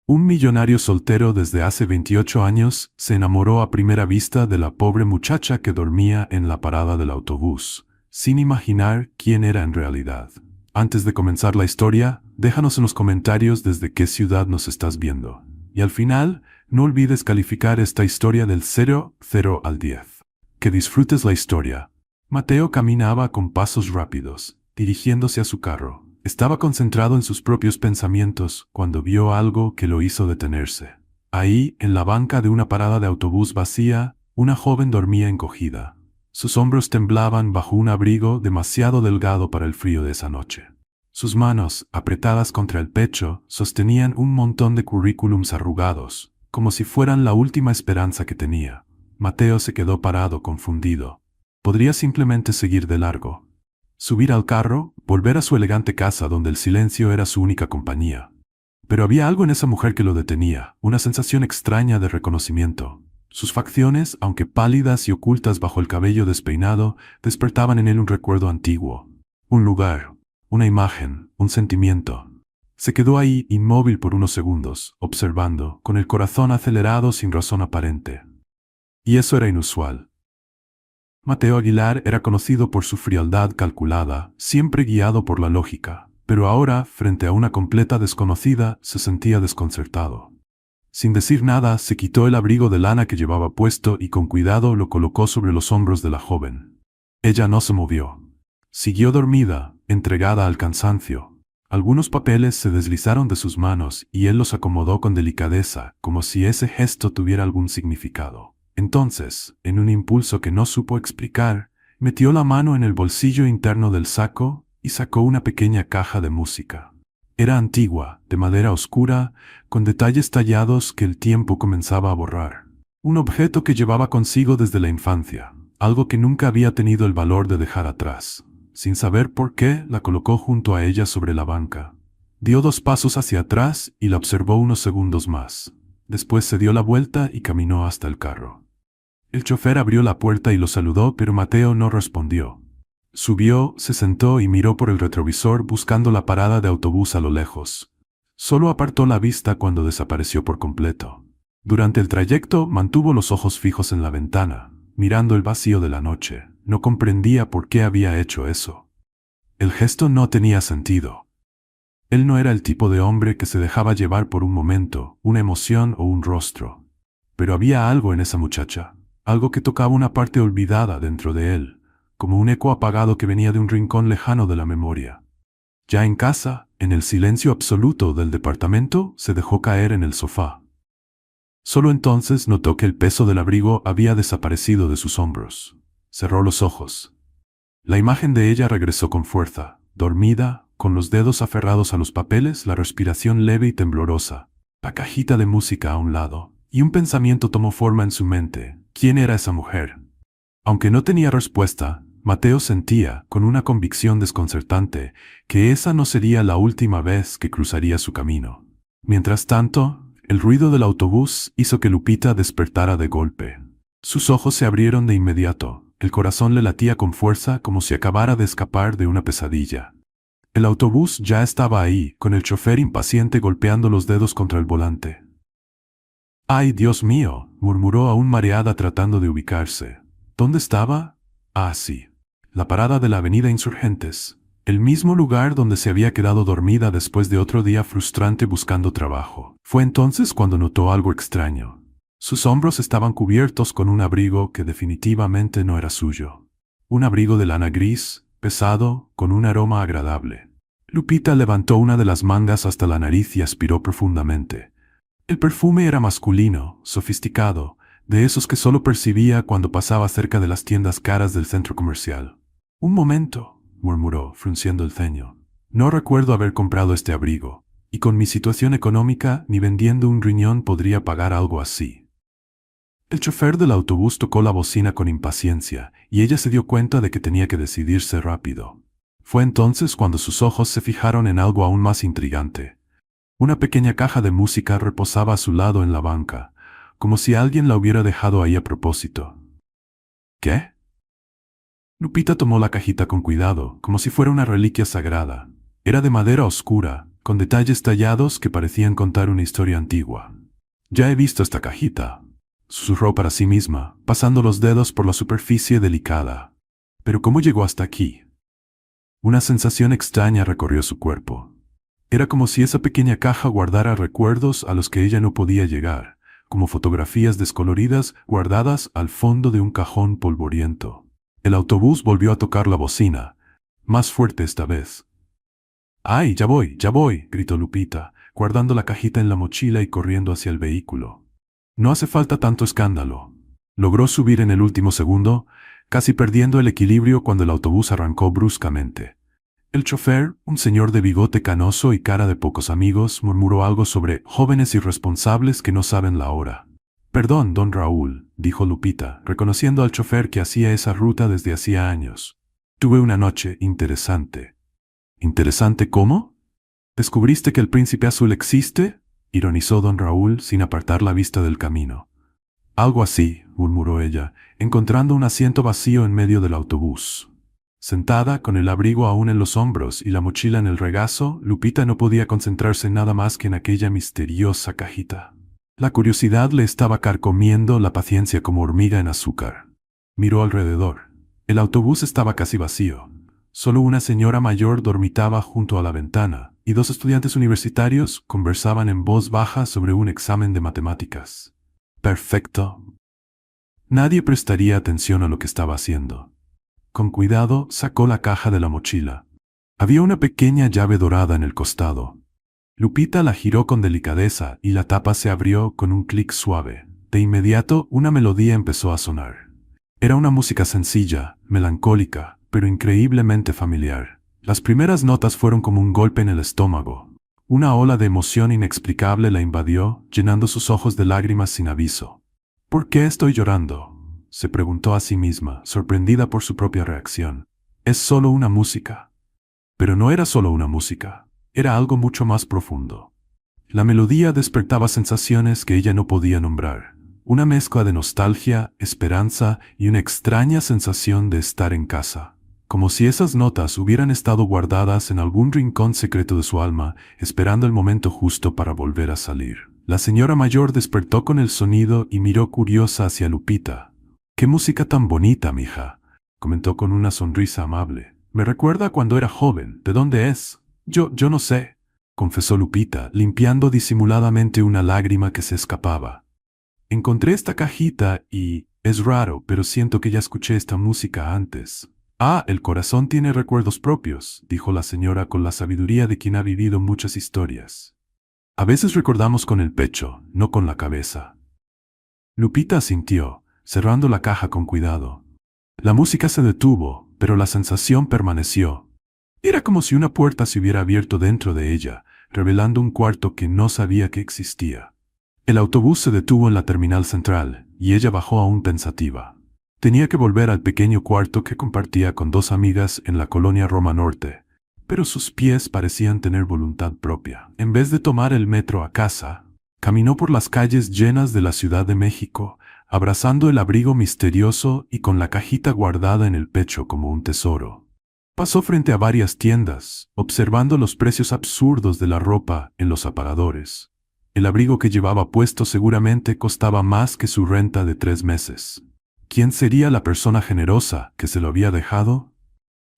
Un millonario soltero desde hace 28 años se enamoró a primera vista de la pobre muchacha que dormía en la parada del autobús, sin imaginar quién era en realidad. Antes de comenzar la historia, déjanos en los comentarios desde qué ciudad nos estás viendo. Y al final, no olvides calificar esta historia del 0 al 10. Que disfrutes la historia. Mateo caminaba con pasos rápidos, dirigiéndose a su carro. Estaba concentrado en sus propios pensamientos cuando vio algo que lo hizo detenerse. Ahí, en la banca de una parada de autobús vacía, una joven dormía encogida. Sus hombros temblaban bajo un abrigo demasiado delgado para el frío de esa noche. Sus manos, apretadas contra el pecho, sostenían un montón de currículums arrugados, como si fueran la última esperanza que tenía. Mateo se quedó parado, confundido. Podría simplemente seguir de largo. Subir al carro, volver a su elegante casa donde el silencio era su única compañía. Pero había algo en esa mujer que lo detenía, una sensación extraña de reconocimiento. Sus facciones, aunque pálidas y ocultas bajo el cabello despeinado, despertaban en él un recuerdo antiguo. Un lugar, una imagen, un sentimiento. Se quedó ahí inmóvil por unos segundos, observando, con el corazón acelerado sin razón aparente. Y eso era inusual. Mateo Aguilar era conocido por su frialdad calculada, siempre guiado por la lógica, pero ahora, frente a una completa desconocida, se sentía desconcertado. Sin decir nada, se quitó el abrigo de lana que llevaba puesto y con cuidado lo colocó sobre los hombros de la joven. Ella no se movió. Siguió dormida, entregada al cansancio. Algunos papeles se deslizaron de sus manos y él los acomodó con delicadeza, como si ese gesto tuviera algún significado. Entonces, en un impulso que no supo explicar, metió la mano en el bolsillo interno del saco y sacó una pequeña caja de música. Era antigua, de madera oscura, con detalles tallados que el tiempo comenzaba a borrar. Un objeto que llevaba consigo desde la infancia, algo que nunca había tenido el valor de dejar atrás. Sin saber por qué, la colocó junto a ella sobre la banca. Dio 2 pasos hacia atrás y la observó unos segundos más. Después se dio la vuelta y caminó hasta el carro. El chofer abrió la puerta y lo saludó, pero Mateo no respondió. Subió, se sentó y miró por el retrovisor buscando la parada de autobús a lo lejos. Solo apartó la vista cuando desapareció por completo. Durante el trayecto mantuvo los ojos fijos en la ventana, mirando el vacío de la noche. No comprendía por qué había hecho eso. El gesto no tenía sentido. Él no era el tipo de hombre que se dejaba llevar por un momento, una emoción o un rostro. Pero había algo en esa muchacha. Algo que tocaba una parte olvidada dentro de él, como un eco apagado que venía de un rincón lejano de la memoria. Ya en casa, en el silencio absoluto del departamento, se dejó caer en el sofá. Solo entonces notó que el peso del abrigo había desaparecido de sus hombros. Cerró los ojos. La imagen de ella regresó con fuerza, dormida, con los dedos aferrados a los papeles, la respiración leve y temblorosa, la cajita de música a un lado, y un pensamiento tomó forma en su mente. ¿Quién era esa mujer? Aunque no tenía respuesta, Mateo sentía, con una convicción desconcertante, que esa no sería la última vez que cruzaría su camino. Mientras tanto, el ruido del autobús hizo que Lupita despertara de golpe. Sus ojos se abrieron de inmediato, el corazón le latía con fuerza como si acabara de escapar de una pesadilla. El autobús ya estaba ahí, con el chofer impaciente golpeando los dedos contra el volante. «¡Ay, Dios mío!», murmuró aún mareada tratando de ubicarse. ¿Dónde estaba? Ah, sí. La parada de la avenida Insurgentes. El mismo lugar donde se había quedado dormida después de otro día frustrante buscando trabajo. Fue entonces cuando notó algo extraño. Sus hombros estaban cubiertos con un abrigo que definitivamente no era suyo. Un abrigo de lana gris, pesado, con un aroma agradable. Lupita levantó una de las mangas hasta la nariz y aspiró profundamente. El perfume era masculino, sofisticado, de esos que solo percibía cuando pasaba cerca de las tiendas caras del centro comercial. «Un momento», murmuró, frunciendo el ceño. «No recuerdo haber comprado este abrigo, y con mi situación económica ni vendiendo un riñón podría pagar algo así». El chofer del autobús tocó la bocina con impaciencia, y ella se dio cuenta de que tenía que decidirse rápido. Fue entonces cuando sus ojos se fijaron en algo aún más intrigante. Una pequeña caja de música reposaba a su lado en la banca, como si alguien la hubiera dejado ahí a propósito. ¿Qué? Lupita tomó la cajita con cuidado, como si fuera una reliquia sagrada. Era de madera oscura, con detalles tallados que parecían contar una historia antigua. «Ya he visto esta cajita», susurró para sí misma, pasando los dedos por la superficie delicada. «¿Pero cómo llegó hasta aquí?» Una sensación extraña recorrió su cuerpo. Era como si esa pequeña caja guardara recuerdos a los que ella no podía llegar, como fotografías descoloridas guardadas al fondo de un cajón polvoriento. El autobús volvió a tocar la bocina, más fuerte esta vez. «¡Ay, ya voy!», gritó Lupita, guardando la cajita en la mochila y corriendo hacia el vehículo. No hace falta tanto escándalo. Logró subir en el último segundo, casi perdiendo el equilibrio cuando el autobús arrancó bruscamente. El chofer, un señor de bigote canoso y cara de pocos amigos, murmuró algo sobre jóvenes irresponsables que no saben la hora. «Perdón, don Raúl», dijo Lupita, reconociendo al chofer que hacía esa ruta desde hacía años. «Tuve una noche interesante». «¿Interesante cómo? ¿Descubriste que el príncipe azul existe?», ironizó don Raúl sin apartar la vista del camino. «Algo así», murmuró ella, encontrando un asiento vacío en medio del autobús. Sentada, con el abrigo aún en los hombros y la mochila en el regazo, Lupita no podía concentrarse en nada más que en aquella misteriosa cajita. La curiosidad le estaba carcomiendo la paciencia como hormiga en azúcar. Miró alrededor. El autobús estaba casi vacío. Solo una señora mayor dormitaba junto a la ventana, y dos estudiantes universitarios conversaban en voz baja sobre un examen de matemáticas. Perfecto. Nadie prestaría atención a lo que estaba haciendo. Con cuidado sacó la caja de la mochila. Había una pequeña llave dorada en el costado. Lupita la giró con delicadeza y la tapa se abrió con un clic suave. De inmediato, una melodía empezó a sonar. Era una música sencilla, melancólica, pero increíblemente familiar. Las primeras notas fueron como un golpe en el estómago. Una ola de emoción inexplicable la invadió, llenando sus ojos de lágrimas sin aviso. «¿Por qué estoy llorando?», se preguntó a sí misma, sorprendida por su propia reacción. «Es solo una música». Pero no era solo una música, era algo mucho más profundo. La melodía despertaba sensaciones que ella no podía nombrar. Una mezcla de nostalgia, esperanza y una extraña sensación de estar en casa. Como si esas notas hubieran estado guardadas en algún rincón secreto de su alma, esperando el momento justo para volver a salir. La señora mayor despertó con el sonido y miró curiosa hacia Lupita. «¡Qué música tan bonita, mija!», comentó con una sonrisa amable. «Me recuerda cuando era joven. ¿De dónde es?» Yo no sé», confesó Lupita, limpiando disimuladamente una lágrima que se escapaba. «Encontré esta cajita y es raro, pero siento que ya escuché esta música antes». «Ah, el corazón tiene recuerdos propios», dijo la señora con la sabiduría de quien ha vivido muchas historias. «A veces recordamos con el pecho, no con la cabeza». Lupita asintió, cerrando la caja con cuidado. La música se detuvo, pero la sensación permaneció. Era como si una puerta se hubiera abierto dentro de ella, revelando un cuarto que no sabía que existía. El autobús se detuvo en la terminal central, y ella bajó aún pensativa. Tenía que volver al pequeño cuarto que compartía con dos amigas en la colonia Roma Norte, pero sus pies parecían tener voluntad propia. En vez de tomar el metro a casa, caminó por las calles llenas de la Ciudad de México, abrazando el abrigo misterioso y con la cajita guardada en el pecho como un tesoro. Pasó frente a varias tiendas, observando los precios absurdos de la ropa en los aparadores. El abrigo que llevaba puesto seguramente costaba más que su renta de 3 meses. ¿Quién sería la persona generosa que se lo había dejado?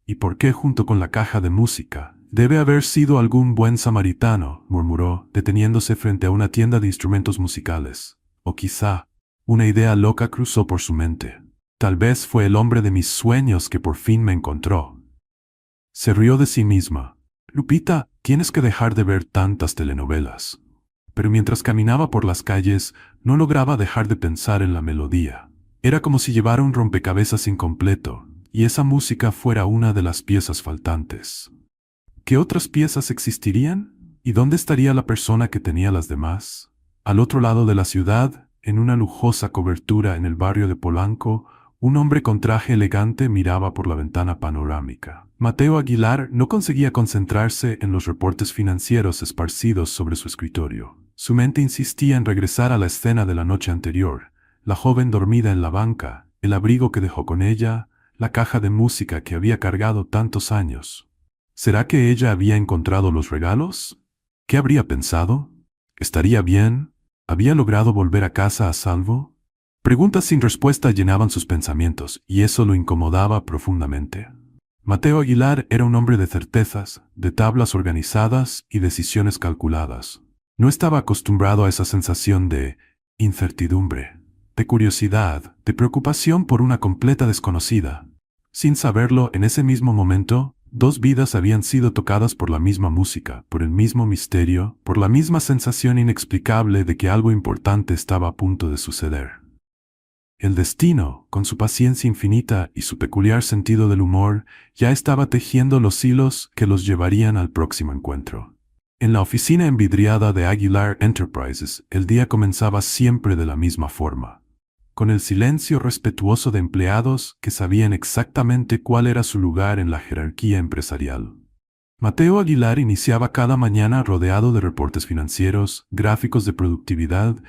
¿Y por qué junto con la caja de música? «Debe haber sido algún buen samaritano», murmuró, deteniéndose frente a una tienda de instrumentos musicales. O quizá, una idea loca cruzó por su mente. «Tal vez fue el hombre de mis sueños que por fin me encontró». Se rió de sí misma. «Lupita, tienes que dejar de ver tantas telenovelas». Pero mientras caminaba por las calles, no lograba dejar de pensar en la melodía. Era como si llevara un rompecabezas incompleto, y esa música fuera una de las piezas faltantes. ¿Qué otras piezas existirían? ¿Y dónde estaría la persona que tenía las demás? Al otro lado de la ciudad, en una lujosa cobertura en el barrio de Polanco, un hombre con traje elegante miraba por la ventana panorámica. Mateo Aguilar no conseguía concentrarse en los reportes financieros esparcidos sobre su escritorio. Su mente insistía en regresar a la escena de la noche anterior, la joven dormida en la banca, el abrigo que dejó con ella, la caja de música que había cargado tantos años. ¿Será que ella había encontrado los regalos? ¿Qué habría pensado? ¿Estaría bien? ¿Había logrado volver a casa a salvo? Preguntas sin respuesta llenaban sus pensamientos, y eso lo incomodaba profundamente. Mateo Aguilar era un hombre de certezas, de tablas organizadas y decisiones calculadas. No estaba acostumbrado a esa sensación de incertidumbre, de curiosidad, de preocupación por una completa desconocida. Sin saberlo, en ese mismo momento, dos vidas habían sido tocadas por la misma música, por el mismo misterio, por la misma sensación inexplicable de que algo importante estaba a punto de suceder. El destino, con su paciencia infinita y su peculiar sentido del humor, ya estaba tejiendo los hilos que los llevarían al próximo encuentro. En la oficina envidriada de Aguilar Enterprises, el día comenzaba siempre de la misma forma, con el silencio respetuoso de empleados que sabían exactamente cuál era su lugar en la jerarquía empresarial. Mateo Aguilar iniciaba cada mañana rodeado de reportes financieros, gráficos de productividad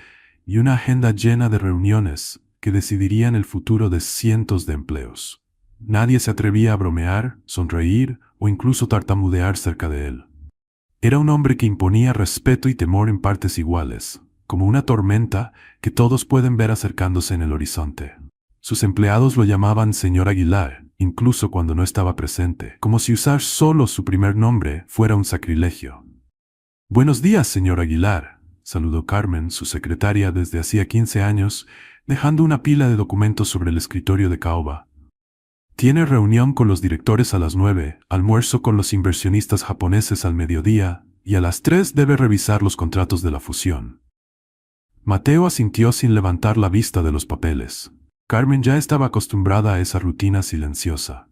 y una agenda llena de reuniones que decidirían el futuro de cientos de empleos. Nadie se atrevía a bromear, sonreír o incluso tartamudear cerca de él. Era un hombre que imponía respeto y temor en partes iguales, como una tormenta que todos pueden ver acercándose en el horizonte. Sus empleados lo llamaban señor Aguilar, incluso cuando no estaba presente, como si usar solo su primer nombre fuera un sacrilegio. «Buenos días, señor Aguilar», saludó Carmen, su secretaria desde hacía 15 años, dejando una pila de documentos sobre el escritorio de caoba. «Tiene reunión con los directores a las 9, almuerzo con los inversionistas japoneses al mediodía, y a las 3 debe revisar los contratos de la fusión». Mateo asintió sin levantar la vista de los papeles. Carmen ya estaba acostumbrada a esa rutina silenciosa.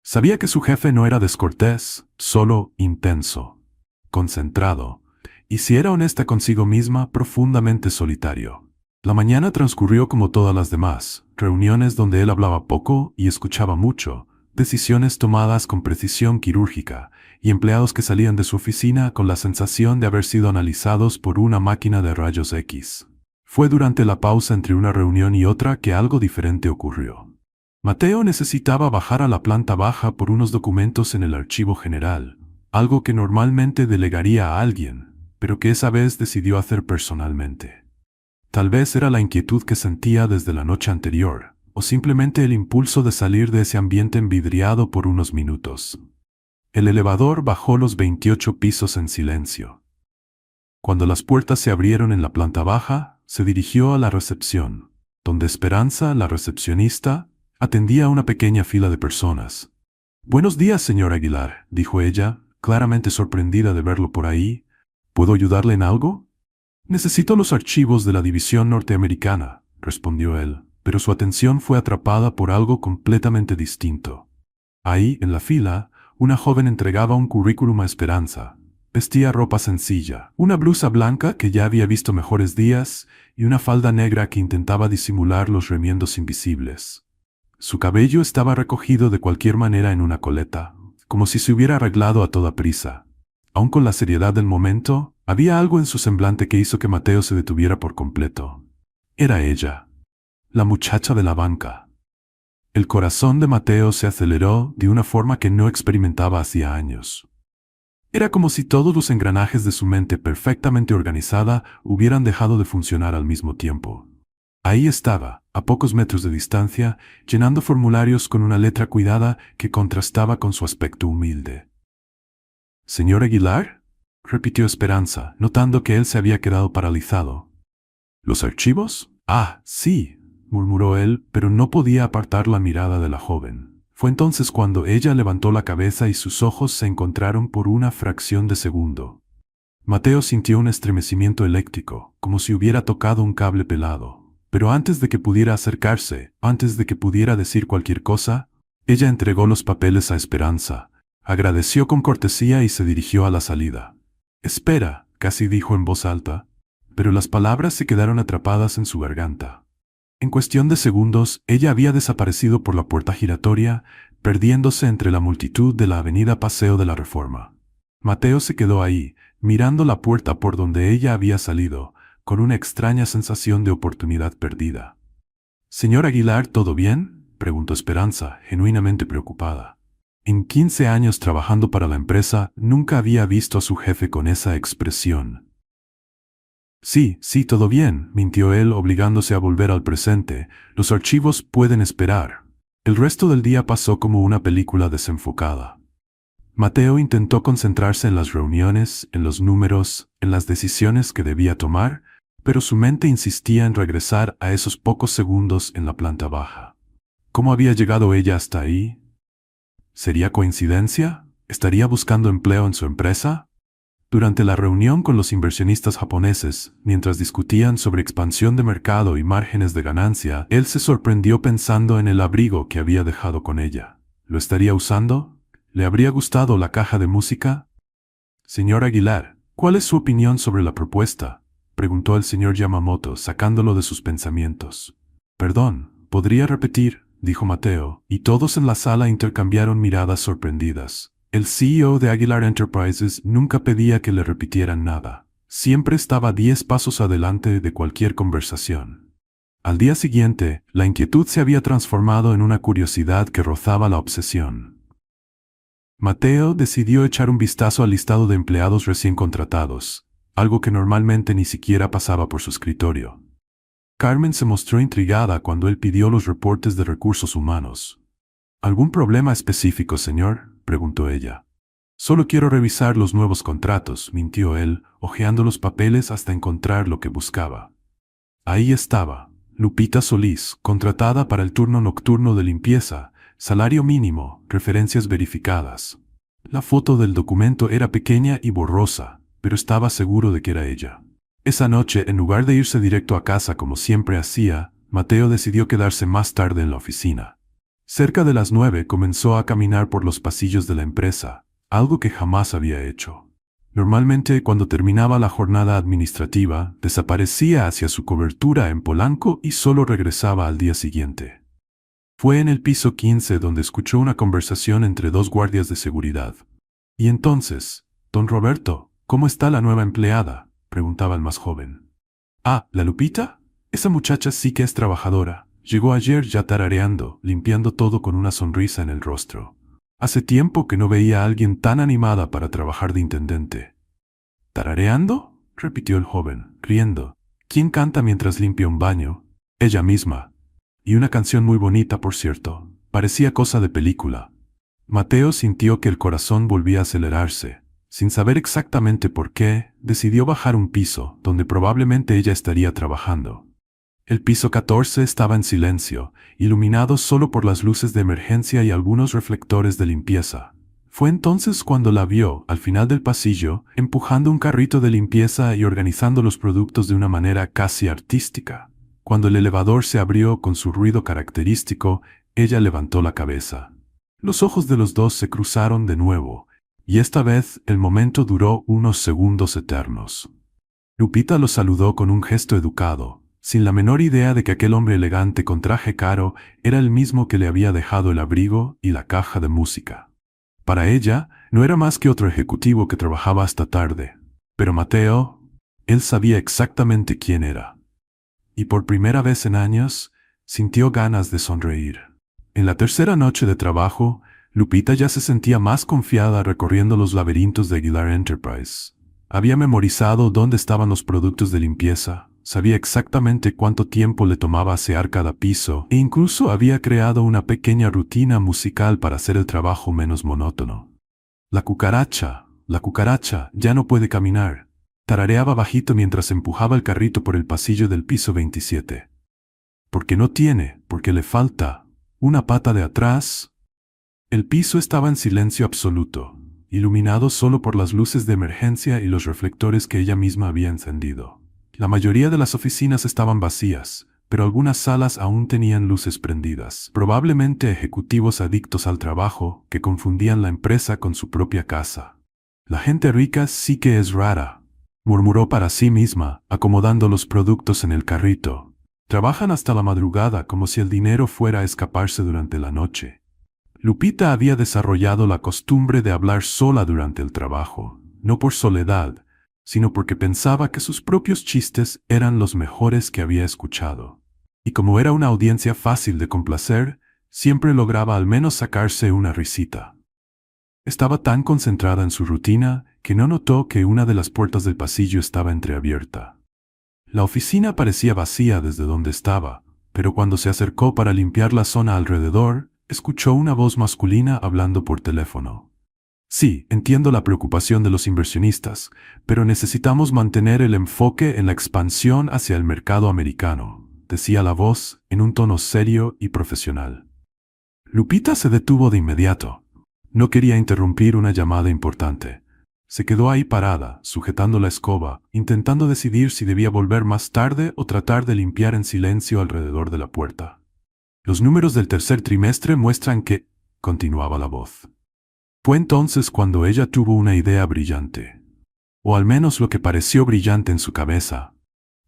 Sabía que su jefe no era descortés, solo intenso, concentrado, y si era honesta consigo misma, profundamente solitario. La mañana transcurrió como todas las demás, reuniones donde él hablaba poco y escuchaba mucho, decisiones tomadas con precisión quirúrgica, y empleados que salían de su oficina con la sensación de haber sido analizados por una máquina de rayos X. Fue durante la pausa entre una reunión y otra que algo diferente ocurrió. Mateo necesitaba bajar a la planta baja por unos documentos en el archivo general, algo que normalmente delegaría a alguien, pero que esa vez decidió hacer personalmente. Tal vez era la inquietud que sentía desde la noche anterior, o simplemente el impulso de salir de ese ambiente envidriado por unos minutos. El elevador bajó los 28 pisos en silencio. Cuando las puertas se abrieron en la planta baja, se dirigió a la recepción, donde Esperanza, la recepcionista, atendía a una pequeña fila de personas. «Buenos días, señor Aguilar», dijo ella, claramente sorprendida de verlo por ahí. «¿Puedo ayudarle en algo?» «Necesito los archivos de la división norteamericana», respondió él, pero su atención fue atrapada por algo completamente distinto. Ahí, en la fila, una joven entregaba un currículum a Esperanza. Vestía ropa sencilla, una blusa blanca que ya había visto mejores días y una falda negra que intentaba disimular los remiendos invisibles. Su cabello estaba recogido de cualquier manera en una coleta, como si se hubiera arreglado a toda prisa. Aun con la seriedad del momento, había algo en su semblante que hizo que Mateo se detuviera por completo. Era ella, la muchacha de la banca. El corazón de Mateo se aceleró de una forma que no experimentaba hacía años. Era como si todos los engranajes de su mente perfectamente organizada hubieran dejado de funcionar al mismo tiempo. Ahí estaba, a pocos metros de distancia, llenando formularios con una letra cuidada que contrastaba con su aspecto humilde. «¿Señor Aguilar?», repitió Esperanza, notando que él se había quedado paralizado. «¿Los archivos? Ah, sí», murmuró él, pero no podía apartar la mirada de la joven. Fue entonces cuando ella levantó la cabeza y sus ojos se encontraron por una fracción de segundo. Mateo sintió un estremecimiento eléctrico, como si hubiera tocado un cable pelado. Pero antes de que pudiera acercarse, antes de que pudiera decir cualquier cosa, ella entregó los papeles a Esperanza, agradeció con cortesía y se dirigió a la salida. «Espera», casi dijo en voz alta, pero las palabras se quedaron atrapadas en su garganta. En cuestión de segundos, ella había desaparecido por la puerta giratoria, perdiéndose entre la multitud de la avenida Paseo de la Reforma. Mateo se quedó ahí, mirando la puerta por donde ella había salido, con una extraña sensación de oportunidad perdida. «Señor Aguilar, ¿todo bien?», preguntó Esperanza, genuinamente preocupada. En 15 años trabajando para la empresa, nunca había visto a su jefe con esa expresión. Sí, todo bien, mintió él, obligándose a volver al presente. Los archivos pueden esperar. El resto del día pasó como una película desenfocada. Mateo intentó concentrarse en las reuniones, en los números, en las decisiones que debía tomar, pero su mente insistía en regresar a esos pocos segundos en la planta baja. ¿Cómo había llegado ella hasta ahí? ¿Sería coincidencia? ¿Estaría buscando empleo en su empresa? Durante la reunión con los inversionistas japoneses, mientras discutían sobre expansión de mercado y márgenes de ganancia, él se sorprendió pensando en el abrigo que había dejado con ella. ¿Lo estaría usando? ¿Le habría gustado la caja de música? Señor Aguilar, ¿cuál es su opinión sobre la propuesta?, preguntó el señor Yamamoto, sacándolo de sus pensamientos. Perdón, ¿podría repetir?, dijo Mateo, y todos en la sala intercambiaron miradas sorprendidas. El CEO de Aguilar Enterprises nunca pedía que le repitieran nada. Siempre estaba 10 pasos adelante de cualquier conversación. Al día siguiente, la inquietud se había transformado en una curiosidad que rozaba la obsesión. Mateo decidió echar un vistazo al listado de empleados recién contratados, algo que normalmente ni siquiera pasaba por su escritorio. Carmen se mostró intrigada cuando él pidió los reportes de recursos humanos. ¿Algún problema específico, señor?, preguntó ella. Solo quiero revisar los nuevos contratos, mintió él, hojeando los papeles hasta encontrar lo que buscaba. Ahí estaba, Lupita Solís, contratada para el turno nocturno de limpieza, salario mínimo, referencias verificadas. La foto del documento era pequeña y borrosa, pero estaba seguro de que era ella. Esa noche, en lugar de irse directo a casa como siempre hacía, Mateo decidió quedarse más tarde en la oficina. Cerca de las 9 comenzó a caminar por los pasillos de la empresa, algo que jamás había hecho. Normalmente, cuando terminaba la jornada administrativa, desaparecía hacia su cobertura en Polanco y solo regresaba al día siguiente. Fue en el piso 15 donde escuchó una conversación entre dos guardias de seguridad. Y entonces, don Roberto, ¿cómo está la nueva empleada?, preguntaba el más joven. Ah, ¿la Lupita? Esa muchacha sí que es trabajadora. Llegó ayer ya tarareando, limpiando todo con una sonrisa en el rostro. Hace tiempo que no veía a alguien tan animada para trabajar de intendente. ¿Tarareando?, repitió el joven, riendo. ¿Quién canta mientras limpia un baño? Ella misma. Y una canción muy bonita, por cierto. Parecía cosa de película. Mateo sintió que el corazón volvía a acelerarse. Sin saber exactamente por qué, decidió bajar un piso, donde probablemente ella estaría trabajando. El piso 14 estaba en silencio, iluminado solo por las luces de emergencia y algunos reflectores de limpieza. Fue entonces cuando la vio, al final del pasillo, empujando un carrito de limpieza y organizando los productos de una manera casi artística. Cuando el elevador se abrió con su ruido característico, ella levantó la cabeza. Los ojos de los dos se cruzaron de nuevo, y esta vez el momento duró unos segundos eternos. Lupita lo saludó con un gesto educado, sin la menor idea de que aquel hombre elegante con traje caro era el mismo que le había dejado el abrigo y la caja de música. Para ella, no era más que otro ejecutivo que trabajaba hasta tarde. Pero Mateo, él sabía exactamente quién era. Y por primera vez en años, sintió ganas de sonreír. En la tercera noche de trabajo, Lupita ya se sentía más confiada recorriendo los laberintos de Aguilar Enterprise. Había memorizado dónde estaban los productos de limpieza, sabía exactamente cuánto tiempo le tomaba asear cada piso e incluso había creado una pequeña rutina musical para hacer el trabajo menos monótono. La cucaracha, ya no puede caminar, tarareaba bajito mientras empujaba el carrito por el pasillo del piso 27. Porque le falta una pata de atrás. El piso estaba en silencio absoluto, iluminado solo por las luces de emergencia y los reflectores que ella misma había encendido. La mayoría de las oficinas estaban vacías, pero algunas salas aún tenían luces prendidas, probablemente ejecutivos adictos al trabajo que confundían la empresa con su propia casa. La gente rica sí que es rara, murmuró para sí misma, acomodando los productos en el carrito. Trabajan hasta la madrugada como si el dinero fuera a escaparse durante la noche. Lupita había desarrollado la costumbre de hablar sola durante el trabajo, no por soledad, sino porque pensaba que sus propios chistes eran los mejores que había escuchado. Y como era una audiencia fácil de complacer, siempre lograba al menos sacarse una risita. Estaba tan concentrada en su rutina que no notó que una de las puertas del pasillo estaba entreabierta. La oficina parecía vacía desde donde estaba, pero cuando se acercó para limpiar la zona alrededor, escuchó una voz masculina hablando por teléfono. Sí, entiendo la preocupación de los inversionistas, pero necesitamos mantener el enfoque en la expansión hacia el mercado americano, decía la voz en un tono serio y profesional. Lupita se detuvo de inmediato. No quería interrumpir una llamada importante. Se quedó ahí parada, sujetando la escoba, intentando decidir si debía volver más tarde o tratar de limpiar en silencio alrededor de la puerta. Los números del tercer trimestre muestran que, continuaba la voz. Fue entonces cuando ella tuvo una idea brillante. O al menos lo que pareció brillante en su cabeza.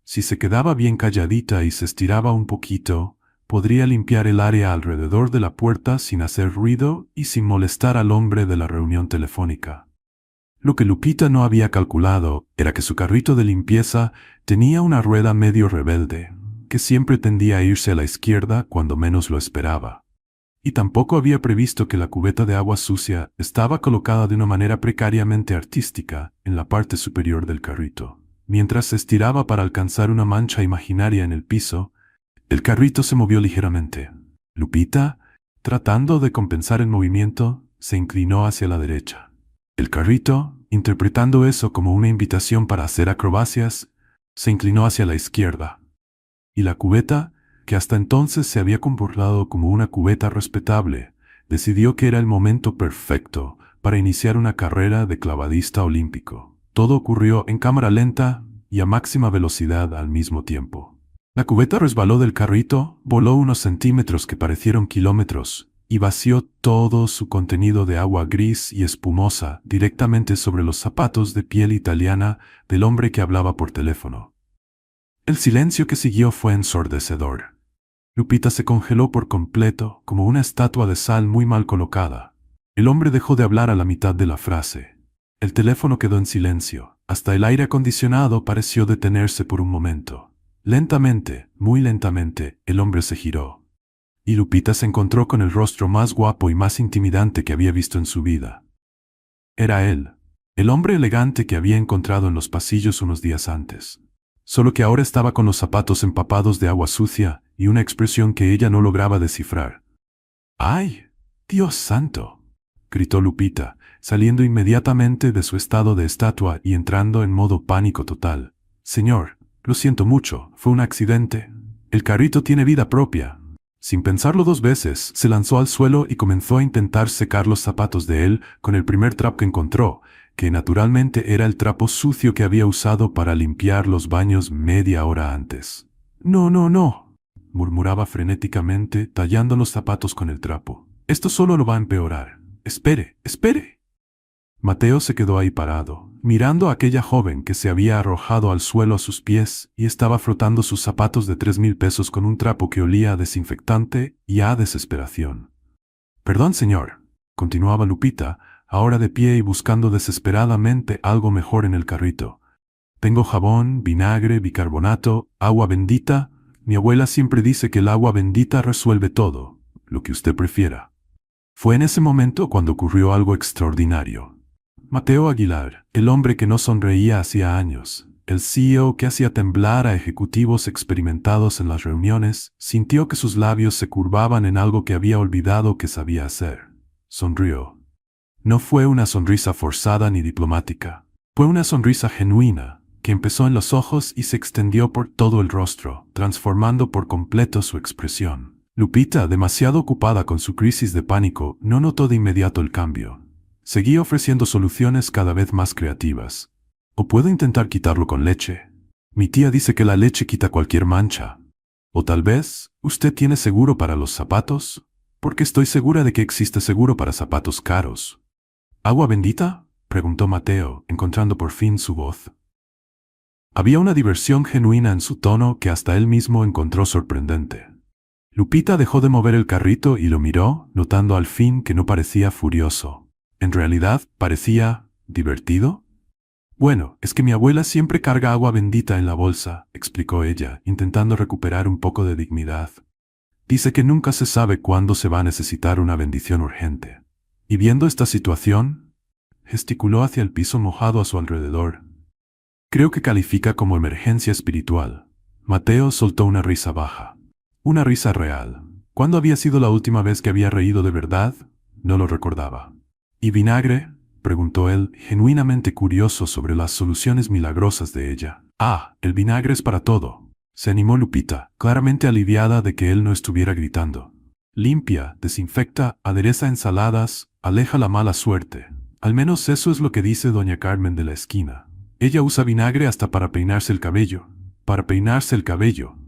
Si se quedaba bien calladita y se estiraba un poquito, podría limpiar el área alrededor de la puerta sin hacer ruido y sin molestar al hombre de la reunión telefónica. Lo que Lupita no había calculado era que su carrito de limpieza tenía una rueda medio rebelde, que siempre tendía a irse a la izquierda cuando menos lo esperaba. Y tampoco había previsto que la cubeta de agua sucia estaba colocada de una manera precariamente artística en la parte superior del carrito. Mientras se estiraba para alcanzar una mancha imaginaria en el piso, el carrito se movió ligeramente. Lupita, tratando de compensar el movimiento, se inclinó hacia la derecha. El carrito, interpretando eso como una invitación para hacer acrobacias, se inclinó hacia la izquierda. Y la cubeta, que hasta entonces se había comportado como una cubeta respetable, decidió que era el momento perfecto para iniciar una carrera de clavadista olímpico. Todo ocurrió en cámara lenta y a máxima velocidad al mismo tiempo. La cubeta resbaló del carrito, voló unos centímetros que parecieron kilómetros, y vació todo su contenido de agua gris y espumosa directamente sobre los zapatos de piel italiana del hombre que hablaba por teléfono. El silencio que siguió fue ensordecedor. Lupita se congeló por completo, como una estatua de sal muy mal colocada. El hombre dejó de hablar a la mitad de la frase. El teléfono quedó en silencio. Hasta el aire acondicionado pareció detenerse por un momento. Lentamente, muy lentamente, el hombre se giró. Y Lupita se encontró con el rostro más guapo y más intimidante que había visto en su vida. Era él, el hombre elegante que había encontrado en los pasillos unos días antes. Solo que ahora estaba con los zapatos empapados de agua sucia y una expresión que ella no lograba descifrar. ¡Ay! ¡Dios santo!, gritó Lupita, saliendo inmediatamente de su estado de estatua y entrando en modo pánico total. Señor, lo siento mucho, fue un accidente. El carrito tiene vida propia. Sin pensarlo dos veces, se lanzó al suelo y comenzó a intentar secar los zapatos de él con el primer trapo que encontró, que naturalmente era el trapo sucio que había usado para limpiar los baños media hora antes. No, no, no, murmuraba frenéticamente, tallando los zapatos con el trapo. Esto solo lo va a empeorar. Espere, espere. Mateo se quedó ahí parado, mirando a aquella joven que se había arrojado al suelo a sus pies y estaba frotando sus zapatos de 3,000 pesos con un trapo que olía a desinfectante y a desesperación. Perdón, señor, continuaba Lupita, ahora de pie y buscando desesperadamente algo mejor en el carrito. Tengo jabón, vinagre, bicarbonato, agua bendita. Mi abuela siempre dice que el agua bendita resuelve todo, lo que usted prefiera. Fue en ese momento cuando ocurrió algo extraordinario. Mateo Aguilar, el hombre que no sonreía hacía años, el CEO que hacía temblar a ejecutivos experimentados en las reuniones, sintió que sus labios se curvaban en algo que había olvidado que sabía hacer. Sonrió. No fue una sonrisa forzada ni diplomática. Fue una sonrisa genuina, que empezó en los ojos y se extendió por todo el rostro, transformando por completo su expresión. Lupita, demasiado ocupada con su crisis de pánico, no notó de inmediato el cambio. Seguía ofreciendo soluciones cada vez más creativas. O puedo intentar quitarlo con leche. Mi tía dice que la leche quita cualquier mancha. O tal vez, ¿usted tiene seguro para los zapatos? Porque estoy segura de que existe seguro para zapatos caros. ¿Agua bendita?, preguntó Mateo, encontrando por fin su voz. Había una diversión genuina en su tono que hasta él mismo encontró sorprendente. Lupita dejó de mover el carrito y lo miró, notando al fin que no parecía furioso. En realidad, parecía divertido. Bueno, es que mi abuela siempre carga agua bendita en la bolsa, explicó ella, intentando recuperar un poco de dignidad. Dice que nunca se sabe cuándo se va a necesitar una bendición urgente. Y viendo esta situación, gesticuló hacia el piso mojado a su alrededor. Creo que califica como emergencia espiritual. Mateo soltó una risa baja. Una risa real. ¿Cuándo había sido la última vez que había reído de verdad? No lo recordaba. ¿Y vinagre? Preguntó él, genuinamente curioso sobre las soluciones milagrosas de ella. Ah, el vinagre es para todo. Se animó Lupita, claramente aliviada de que él no estuviera gritando. Limpia, desinfecta, adereza ensaladas, aleja la mala suerte. Al menos eso es lo que dice doña Carmen de la esquina. Ella usa vinagre hasta para peinarse el cabello. Para peinarse el cabello.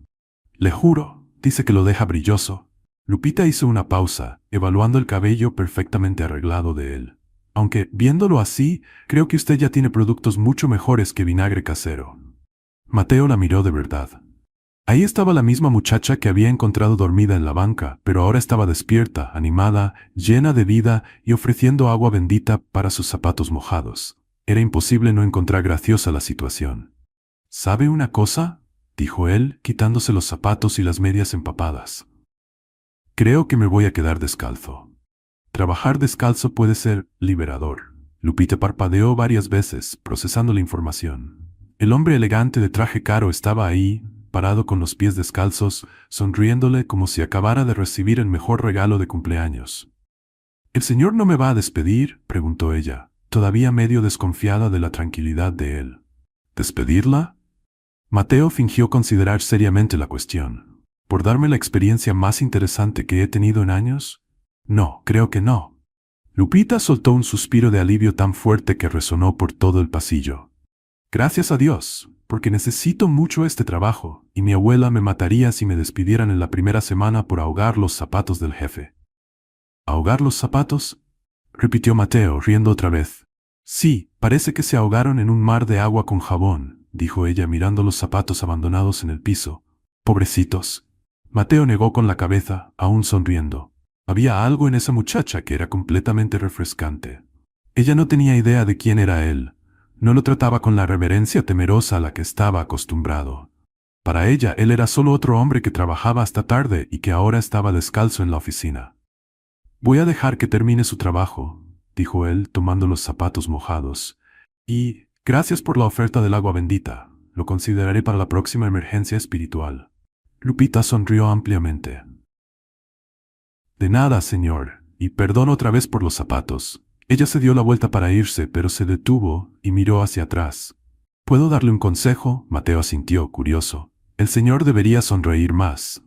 Le juro, dice que lo deja brilloso. Lupita hizo una pausa, evaluando el cabello perfectamente arreglado de él. Aunque, viéndolo así, creo que usted ya tiene productos mucho mejores que vinagre casero. Mateo la miró de verdad. Ahí estaba la misma muchacha que había encontrado dormida en la banca, pero ahora estaba despierta, animada, llena de vida y ofreciendo agua bendita para sus zapatos mojados. Era imposible no encontrar graciosa la situación. ¿Sabe una cosa?, dijo él, quitándose los zapatos y las medias empapadas. Creo que me voy a quedar descalzo. Trabajar descalzo puede ser liberador. Lupita parpadeó varias veces, procesando la información. El hombre elegante de traje caro estaba ahí, parado con los pies descalzos, sonriéndole como si acabara de recibir el mejor regalo de cumpleaños. ¿El señor no me va a despedir?, preguntó ella, todavía medio desconfiada de la tranquilidad de él. ¿Despedirla? Mateo fingió considerar seriamente la cuestión. ¿Por darme la experiencia más interesante que he tenido en años? No, creo que no. Lupita soltó un suspiro de alivio tan fuerte que resonó por todo el pasillo. Gracias a Dios, porque necesito mucho este trabajo, y mi abuela me mataría si me despidieran en la primera semana por ahogar los zapatos del jefe. ¿Ahogar los zapatos?, repitió Mateo, riendo otra vez. Sí, parece que se ahogaron en un mar de agua con jabón, dijo ella mirando los zapatos abandonados en el piso. Pobrecitos. Mateo negó con la cabeza, aún sonriendo. Había algo en esa muchacha que era completamente refrescante. Ella no tenía idea de quién era él. No lo trataba con la reverencia temerosa a la que estaba acostumbrado. Para ella, él era solo otro hombre que trabajaba hasta tarde y que ahora estaba descalzo en la oficina. Voy a dejar que termine su trabajo, dijo él, tomando los zapatos mojados. Y, gracias por la oferta del agua bendita. Lo consideraré para la próxima emergencia espiritual. Lupita sonrió ampliamente. De nada, señor, y perdón otra vez por los zapatos. Ella se dio la vuelta para irse, pero se detuvo y miró hacia atrás. ¿Puedo darle un consejo?, Mateo asintió, curioso. El señor debería sonreír más.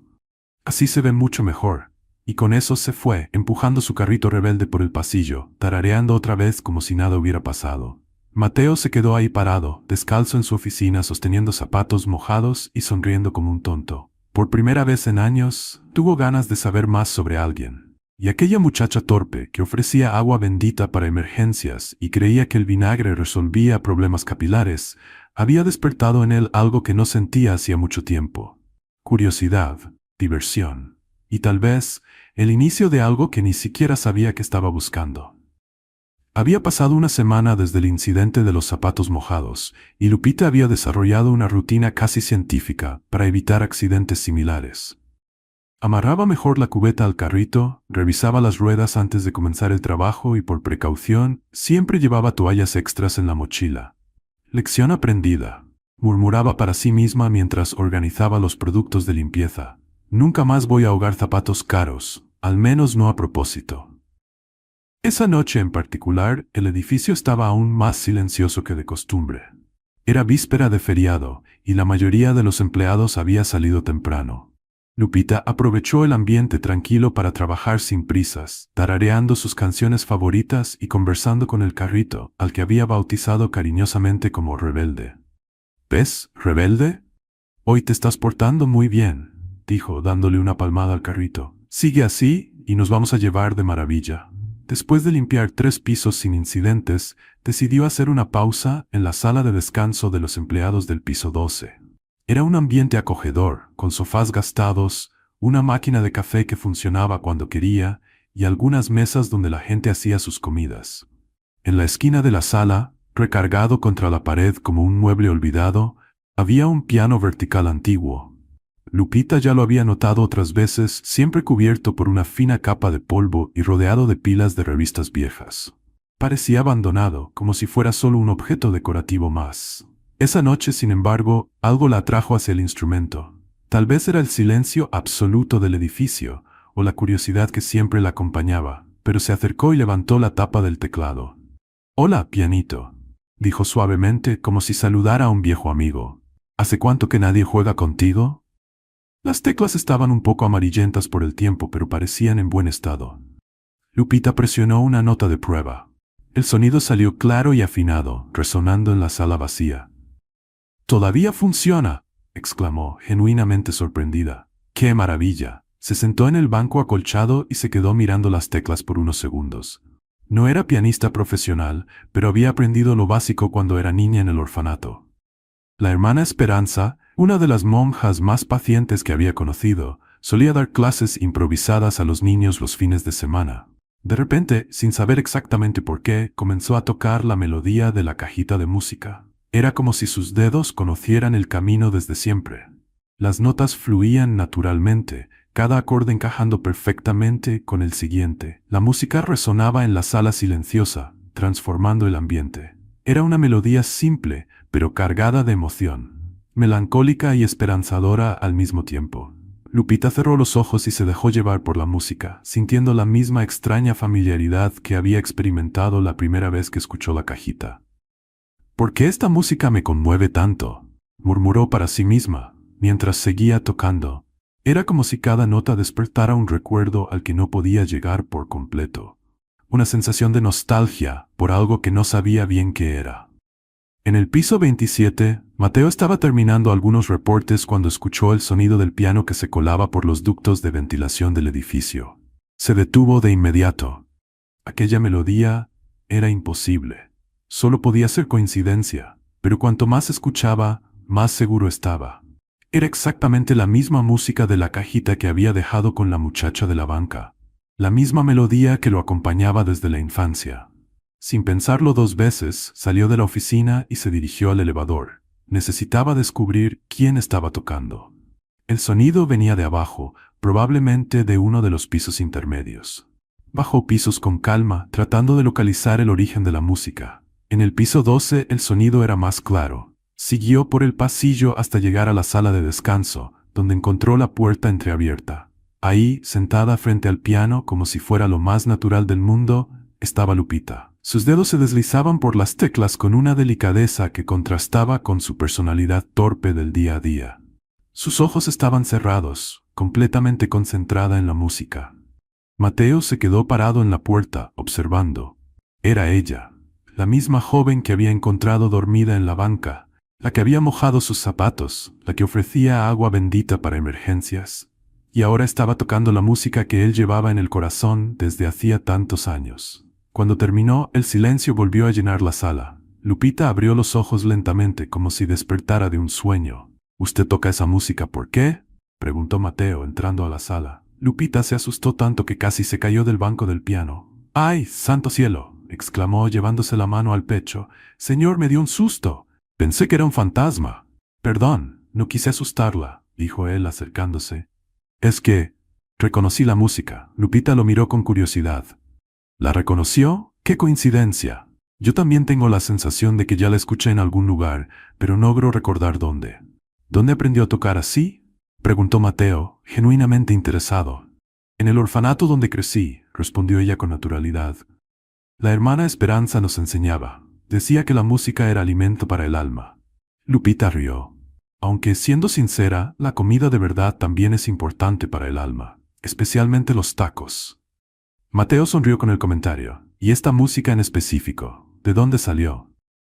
Así se ve mucho mejor. Y con eso se fue, empujando su carrito rebelde por el pasillo, tarareando otra vez como si nada hubiera pasado. Mateo se quedó ahí parado, descalzo en su oficina, sosteniendo zapatos mojados y sonriendo como un tonto. Por primera vez en años, tuvo ganas de saber más sobre alguien. Y aquella muchacha torpe que ofrecía agua bendita para emergencias y creía que el vinagre resolvía problemas capilares, había despertado en él algo que no sentía hacía mucho tiempo. Curiosidad, diversión, y tal vez el inicio de algo que ni siquiera sabía que estaba buscando. Había pasado una semana desde el incidente de los zapatos mojados, y Lupita había desarrollado una rutina casi científica para evitar accidentes similares. Amarraba mejor la cubeta al carrito, revisaba las ruedas antes de comenzar el trabajo y por precaución, siempre llevaba toallas extras en la mochila. Lección aprendida, murmuraba para sí misma mientras organizaba los productos de limpieza. Nunca más voy a ahogar zapatos caros, al menos no a propósito. Esa noche en particular, el edificio estaba aún más silencioso que de costumbre. Era víspera de feriado, y la mayoría de los empleados había salido temprano. Lupita aprovechó el ambiente tranquilo para trabajar sin prisas, tarareando sus canciones favoritas y conversando con el carrito, al que había bautizado cariñosamente como Rebelde. ¿Ves, Rebelde? Hoy te estás portando muy bien, dijo, dándole una palmada al carrito. Sigue así, y nos vamos a llevar de maravilla. Después de limpiar 3 pisos sin incidentes, decidió hacer una pausa en la sala de descanso de los empleados del piso 12. Era un ambiente acogedor, con sofás gastados, una máquina de café que funcionaba cuando quería y algunas mesas donde la gente hacía sus comidas. En la esquina de la sala, recargado contra la pared como un mueble olvidado, había un piano vertical antiguo. Lupita ya lo había notado otras veces, siempre cubierto por una fina capa de polvo y rodeado de pilas de revistas viejas. Parecía abandonado, como si fuera solo un objeto decorativo más. Esa noche, sin embargo, algo la atrajo hacia el instrumento. Tal vez era el silencio absoluto del edificio, o la curiosidad que siempre la acompañaba, pero se acercó y levantó la tapa del teclado. «Hola, pianito», dijo suavemente, como si saludara a un viejo amigo. «¿Hace cuánto que nadie juega contigo?» Las teclas estaban un poco amarillentas por el tiempo, pero parecían en buen estado. Lupita presionó una nota de prueba. El sonido salió claro y afinado, resonando en la sala vacía. «¡Todavía funciona!», exclamó, genuinamente sorprendida. «¡Qué maravilla!». Se sentó en el banco acolchado y se quedó mirando las teclas por unos segundos. No era pianista profesional, pero había aprendido lo básico cuando era niña en el orfanato. La hermana Esperanza, una de las monjas más pacientes que había conocido, solía dar clases improvisadas a los niños los fines de semana. De repente, sin saber exactamente por qué, comenzó a tocar la melodía de la cajita de música. Era como si sus dedos conocieran el camino desde siempre. Las notas fluían naturalmente, cada acorde encajando perfectamente con el siguiente. La música resonaba en la sala silenciosa, transformando el ambiente. Era una melodía simple, pero cargada de emoción, melancólica y esperanzadora al mismo tiempo. Lupita cerró los ojos y se dejó llevar por la música, sintiendo la misma extraña familiaridad que había experimentado la primera vez que escuchó la cajita. «¿Por qué esta música me conmueve tanto?», murmuró para sí misma, mientras seguía tocando. Era como si cada nota despertara un recuerdo al que no podía llegar por completo. Una sensación de nostalgia por algo que no sabía bien qué era. En el piso 27, Mateo estaba terminando algunos reportes cuando escuchó el sonido del piano que se colaba por los ductos de ventilación del edificio. Se detuvo de inmediato. Aquella melodía era imposible. Solo podía ser coincidencia, pero cuanto más escuchaba, más seguro estaba. Era exactamente la misma música de la cajita que había dejado con la muchacha de la banca. La misma melodía que lo acompañaba desde la infancia. Sin pensarlo dos veces, salió de la oficina y se dirigió al elevador. Necesitaba descubrir quién estaba tocando. El sonido venía de abajo, probablemente de uno de los pisos intermedios. Bajó pisos con calma, tratando de localizar el origen de la música. En el piso 12 el sonido era más claro. Siguió por el pasillo hasta llegar a la sala de descanso, donde encontró la puerta entreabierta. Ahí, sentada frente al piano como si fuera lo más natural del mundo, estaba Lupita. Sus dedos se deslizaban por las teclas con una delicadeza que contrastaba con su personalidad torpe del día a día. Sus ojos estaban cerrados, completamente concentrada en la música. Mateo se quedó parado en la puerta, observando. Era ella, la misma joven que había encontrado dormida en la banca, la que había mojado sus zapatos, la que ofrecía agua bendita para emergencias, y ahora estaba tocando la música que él llevaba en el corazón desde hacía tantos años. Cuando terminó, el silencio volvió a llenar la sala. Lupita abrió los ojos lentamente, como si despertara de un sueño. «¿Usted toca esa música por qué?», preguntó Mateo, entrando a la sala. Lupita se asustó tanto que casi se cayó del banco del piano. «¡Ay, santo cielo!», exclamó llevándose la mano al pecho. «Señor, me dio un susto. Pensé que era un fantasma». «Perdón, no quise asustarla», dijo él acercándose. «Es que reconocí la música». Lupita lo miró con curiosidad. «¿La reconoció? ¡Qué coincidencia! Yo también tengo la sensación de que ya la escuché en algún lugar, pero no logro recordar dónde». «¿Dónde aprendió a tocar así?», preguntó Mateo, genuinamente interesado. «En el orfanato donde crecí», respondió ella con naturalidad. «La hermana Esperanza nos enseñaba. Decía que la música era alimento para el alma». Lupita rió. Aunque, siendo sincera, la comida de verdad también es importante para el alma, especialmente los tacos. Mateo sonrió con el comentario. «¿Y esta música en específico? ¿De dónde salió?».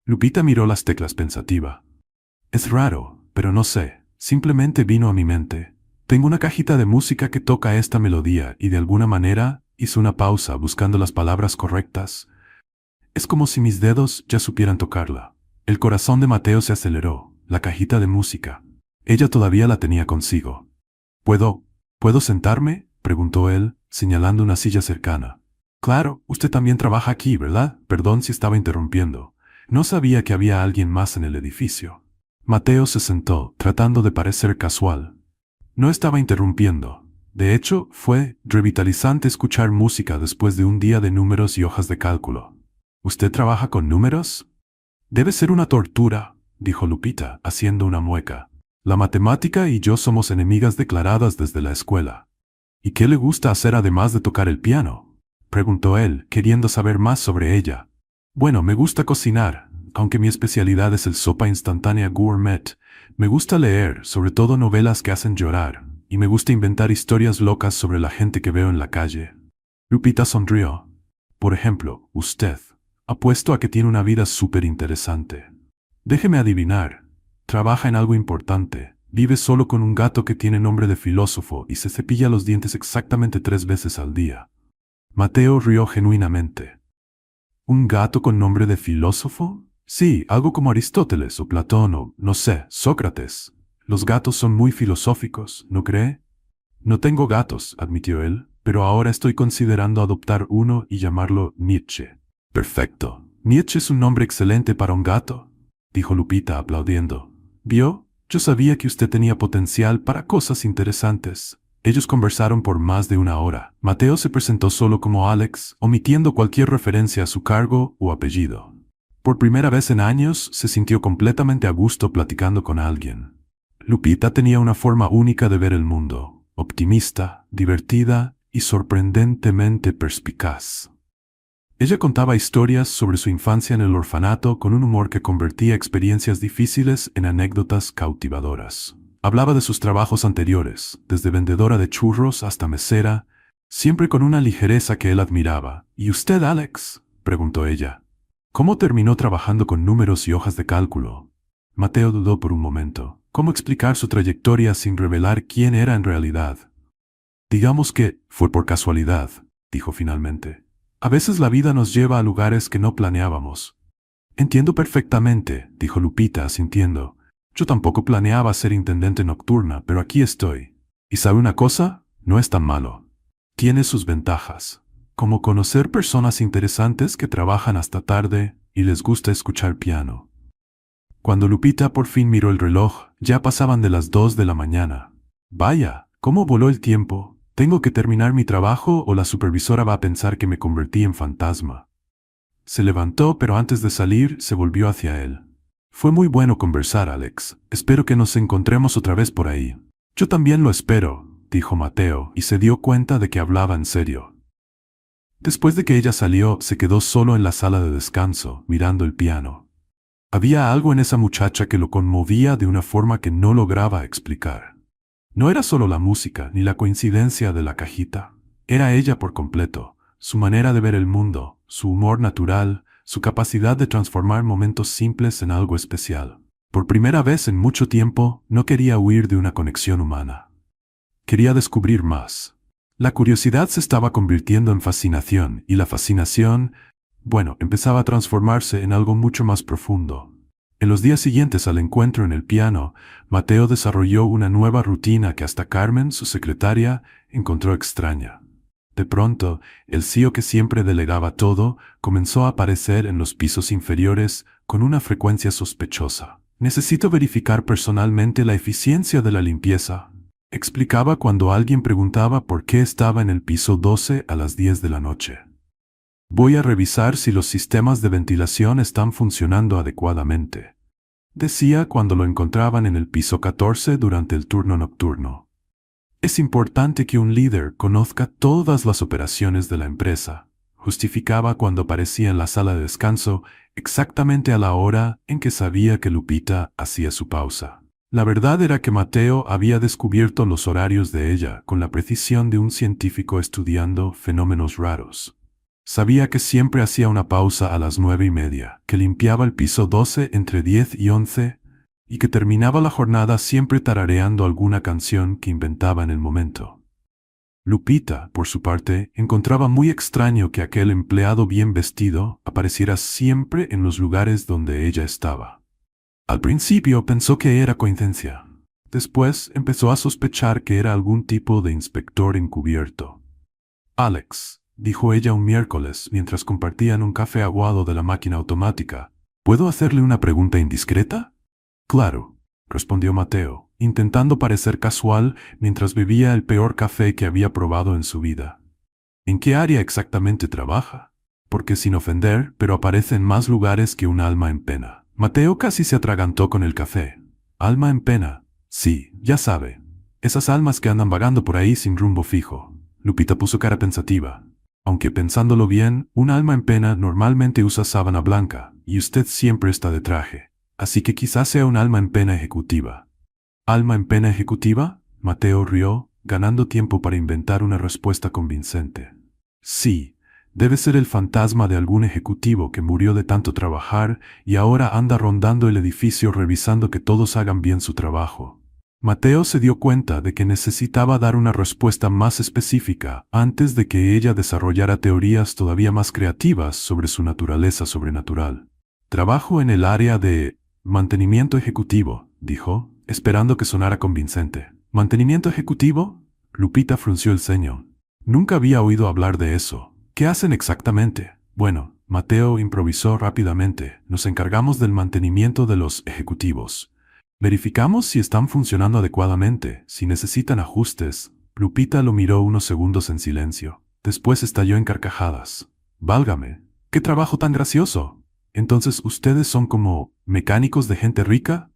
Lupita miró las teclas pensativa. «Es raro, pero no sé. Simplemente vino a mi mente. Tengo una cajita de música que toca esta melodía y de alguna manera hizo una pausa buscando las palabras correctas. Es como si mis dedos ya supieran tocarla». El corazón de Mateo se aceleró. La cajita de música. Ella todavía la tenía consigo. ¿Puedo sentarme?», preguntó él, señalando una silla cercana. «Claro, usted también trabaja aquí, ¿verdad? Perdón si estaba interrumpiendo. No sabía que había alguien más en el edificio». Mateo se sentó, tratando de parecer casual. No estaba interrumpiendo. De hecho, fue revitalizante escuchar música después de un día de números y hojas de cálculo. ¿Usted trabaja con números? Debe ser una tortura, dijo Lupita, haciendo una mueca. La matemática y yo somos enemigas declaradas desde la escuela. ¿Y qué le gusta hacer además de tocar el piano?, preguntó él, queriendo saber más sobre ella. Bueno, me gusta cocinar, aunque mi especialidad es el sopa instantánea gourmet. Me gusta leer, sobre todo novelas que hacen llorar, y me gusta inventar historias locas sobre la gente que veo en la calle. Lupita sonrió. Por ejemplo, usted. Apuesto a que tiene una vida súper interesante. Déjeme adivinar. Trabaja en algo importante. Vive solo con un gato que tiene nombre de filósofo y se cepilla los dientes exactamente 3 veces al día. Mateo rió genuinamente. ¿Un gato con nombre de filósofo? Sí, algo como Aristóteles o Platón o, no sé, Sócrates. Los gatos son muy filosóficos, ¿no cree? No tengo gatos, admitió él, pero ahora estoy considerando adoptar uno y llamarlo Nietzsche. Perfecto. Nietzsche es un nombre excelente para un gato, dijo Lupita aplaudiendo. ¿Vio? Yo sabía que usted tenía potencial para cosas interesantes. Ellos conversaron por más de 1 hora. Mateo se presentó solo como Alex, omitiendo cualquier referencia a su cargo o apellido. Por primera vez en años, se sintió completamente a gusto platicando con alguien. Lupita tenía una forma única de ver el mundo, optimista, divertida y sorprendentemente perspicaz. Ella contaba historias sobre su infancia en el orfanato con un humor que convertía experiencias difíciles en anécdotas cautivadoras. Hablaba de sus trabajos anteriores, desde vendedora de churros hasta mesera, siempre con una ligereza que él admiraba. ¿Y usted, Alex?, preguntó ella. ¿Cómo terminó trabajando con números y hojas de cálculo? Mateo dudó por un momento. ¿Cómo explicar su trayectoria sin revelar quién era en realidad? Digamos que fue por casualidad, dijo finalmente. A veces la vida nos lleva a lugares que no planeábamos. Entiendo perfectamente, dijo Lupita asintiendo. Yo tampoco planeaba ser intendente nocturna, pero aquí estoy. ¿Y sabe una cosa? No es tan malo. Tiene sus ventajas, como conocer personas interesantes que trabajan hasta tarde y les gusta escuchar piano. Cuando Lupita por fin miró el reloj, ya pasaban de las 2 de la mañana. Vaya, ¿cómo voló el tiempo? Tengo que terminar mi trabajo o la supervisora va a pensar que me convertí en fantasma. Se levantó, pero antes de salir, se volvió hacia él. Fue muy bueno conversar, Alex. Espero que nos encontremos otra vez por ahí. Yo también lo espero, dijo Mateo, y se dio cuenta de que hablaba en serio. Después de que ella salió, se quedó solo en la sala de descanso, mirando el piano. Había algo en esa muchacha que lo conmovía de una forma que no lograba explicar. No era solo la música ni la coincidencia de la cajita. Era ella por completo, su manera de ver el mundo, su humor natural, su capacidad de transformar momentos simples en algo especial. Por primera vez en mucho tiempo, no quería huir de una conexión humana. Quería descubrir más. La curiosidad se estaba convirtiendo en fascinación, y la fascinación, empezaba a transformarse en algo mucho más profundo. En los días siguientes al encuentro en el piano, Mateo desarrolló una nueva rutina que hasta Carmen, su secretaria, encontró extraña. De pronto, el CEO que siempre delegaba todo, comenzó a aparecer en los pisos inferiores con una frecuencia sospechosa. Necesito verificar personalmente la eficiencia de la limpieza, explicaba cuando alguien preguntaba por qué estaba en el piso 12 a las 10 de la noche. Voy a revisar si los sistemas de ventilación están funcionando adecuadamente, decía cuando lo encontraban en el piso 14 durante el turno nocturno. Es importante que un líder conozca todas las operaciones de la empresa, justificaba cuando aparecía en la sala de descanso exactamente a la hora en que sabía que Lupita hacía su pausa. La verdad era que Mateo había descubierto los horarios de ella con la precisión de un científico estudiando fenómenos raros. Sabía que siempre hacía una pausa a las 9:30, que limpiaba el piso 12 entre 10 y 11, y que terminaba la jornada siempre tarareando alguna canción que inventaba en el momento. Lupita, por su parte, encontraba muy extraño que aquel empleado bien vestido apareciera siempre en los lugares donde ella estaba. Al principio pensó que era coincidencia. Después empezó a sospechar que era algún tipo de inspector encubierto. Alex, dijo ella un miércoles mientras compartían un café aguado de la máquina automática, ¿puedo hacerle una pregunta indiscreta? Claro, respondió Mateo, intentando parecer casual mientras bebía el peor café que había probado en su vida. ¿En qué área exactamente trabaja? Porque sin ofender, pero aparece en más lugares que un alma en pena. Mateo casi se atragantó con el café. Alma en pena. Sí, ya sabe. Esas almas que andan vagando por ahí sin rumbo fijo. Lupita puso cara pensativa. Aunque pensándolo bien, un alma en pena normalmente usa sábana blanca, y usted siempre está de traje. Así que quizás sea un alma en pena ejecutiva. ¿Alma en pena ejecutiva? Mateo rió, ganando tiempo para inventar una respuesta convincente. Sí, debe ser el fantasma de algún ejecutivo que murió de tanto trabajar y ahora anda rondando el edificio revisando que todos hagan bien su trabajo. Mateo se dio cuenta de que necesitaba dar una respuesta más específica antes de que ella desarrollara teorías todavía más creativas sobre su naturaleza sobrenatural. Trabajo en el área de mantenimiento ejecutivo, dijo, esperando que sonara convincente. ¿Mantenimiento ejecutivo? Lupita frunció el ceño. Nunca había oído hablar de eso. ¿Qué hacen exactamente? Bueno, Mateo improvisó rápidamente. Nos encargamos del mantenimiento de los ejecutivos. Verificamos si están funcionando adecuadamente, si necesitan ajustes. Lupita lo miró unos segundos en silencio. Después estalló en carcajadas. Válgame, ¡qué trabajo tan gracioso! Entonces, ¿ustedes son como mecánicos de gente rica?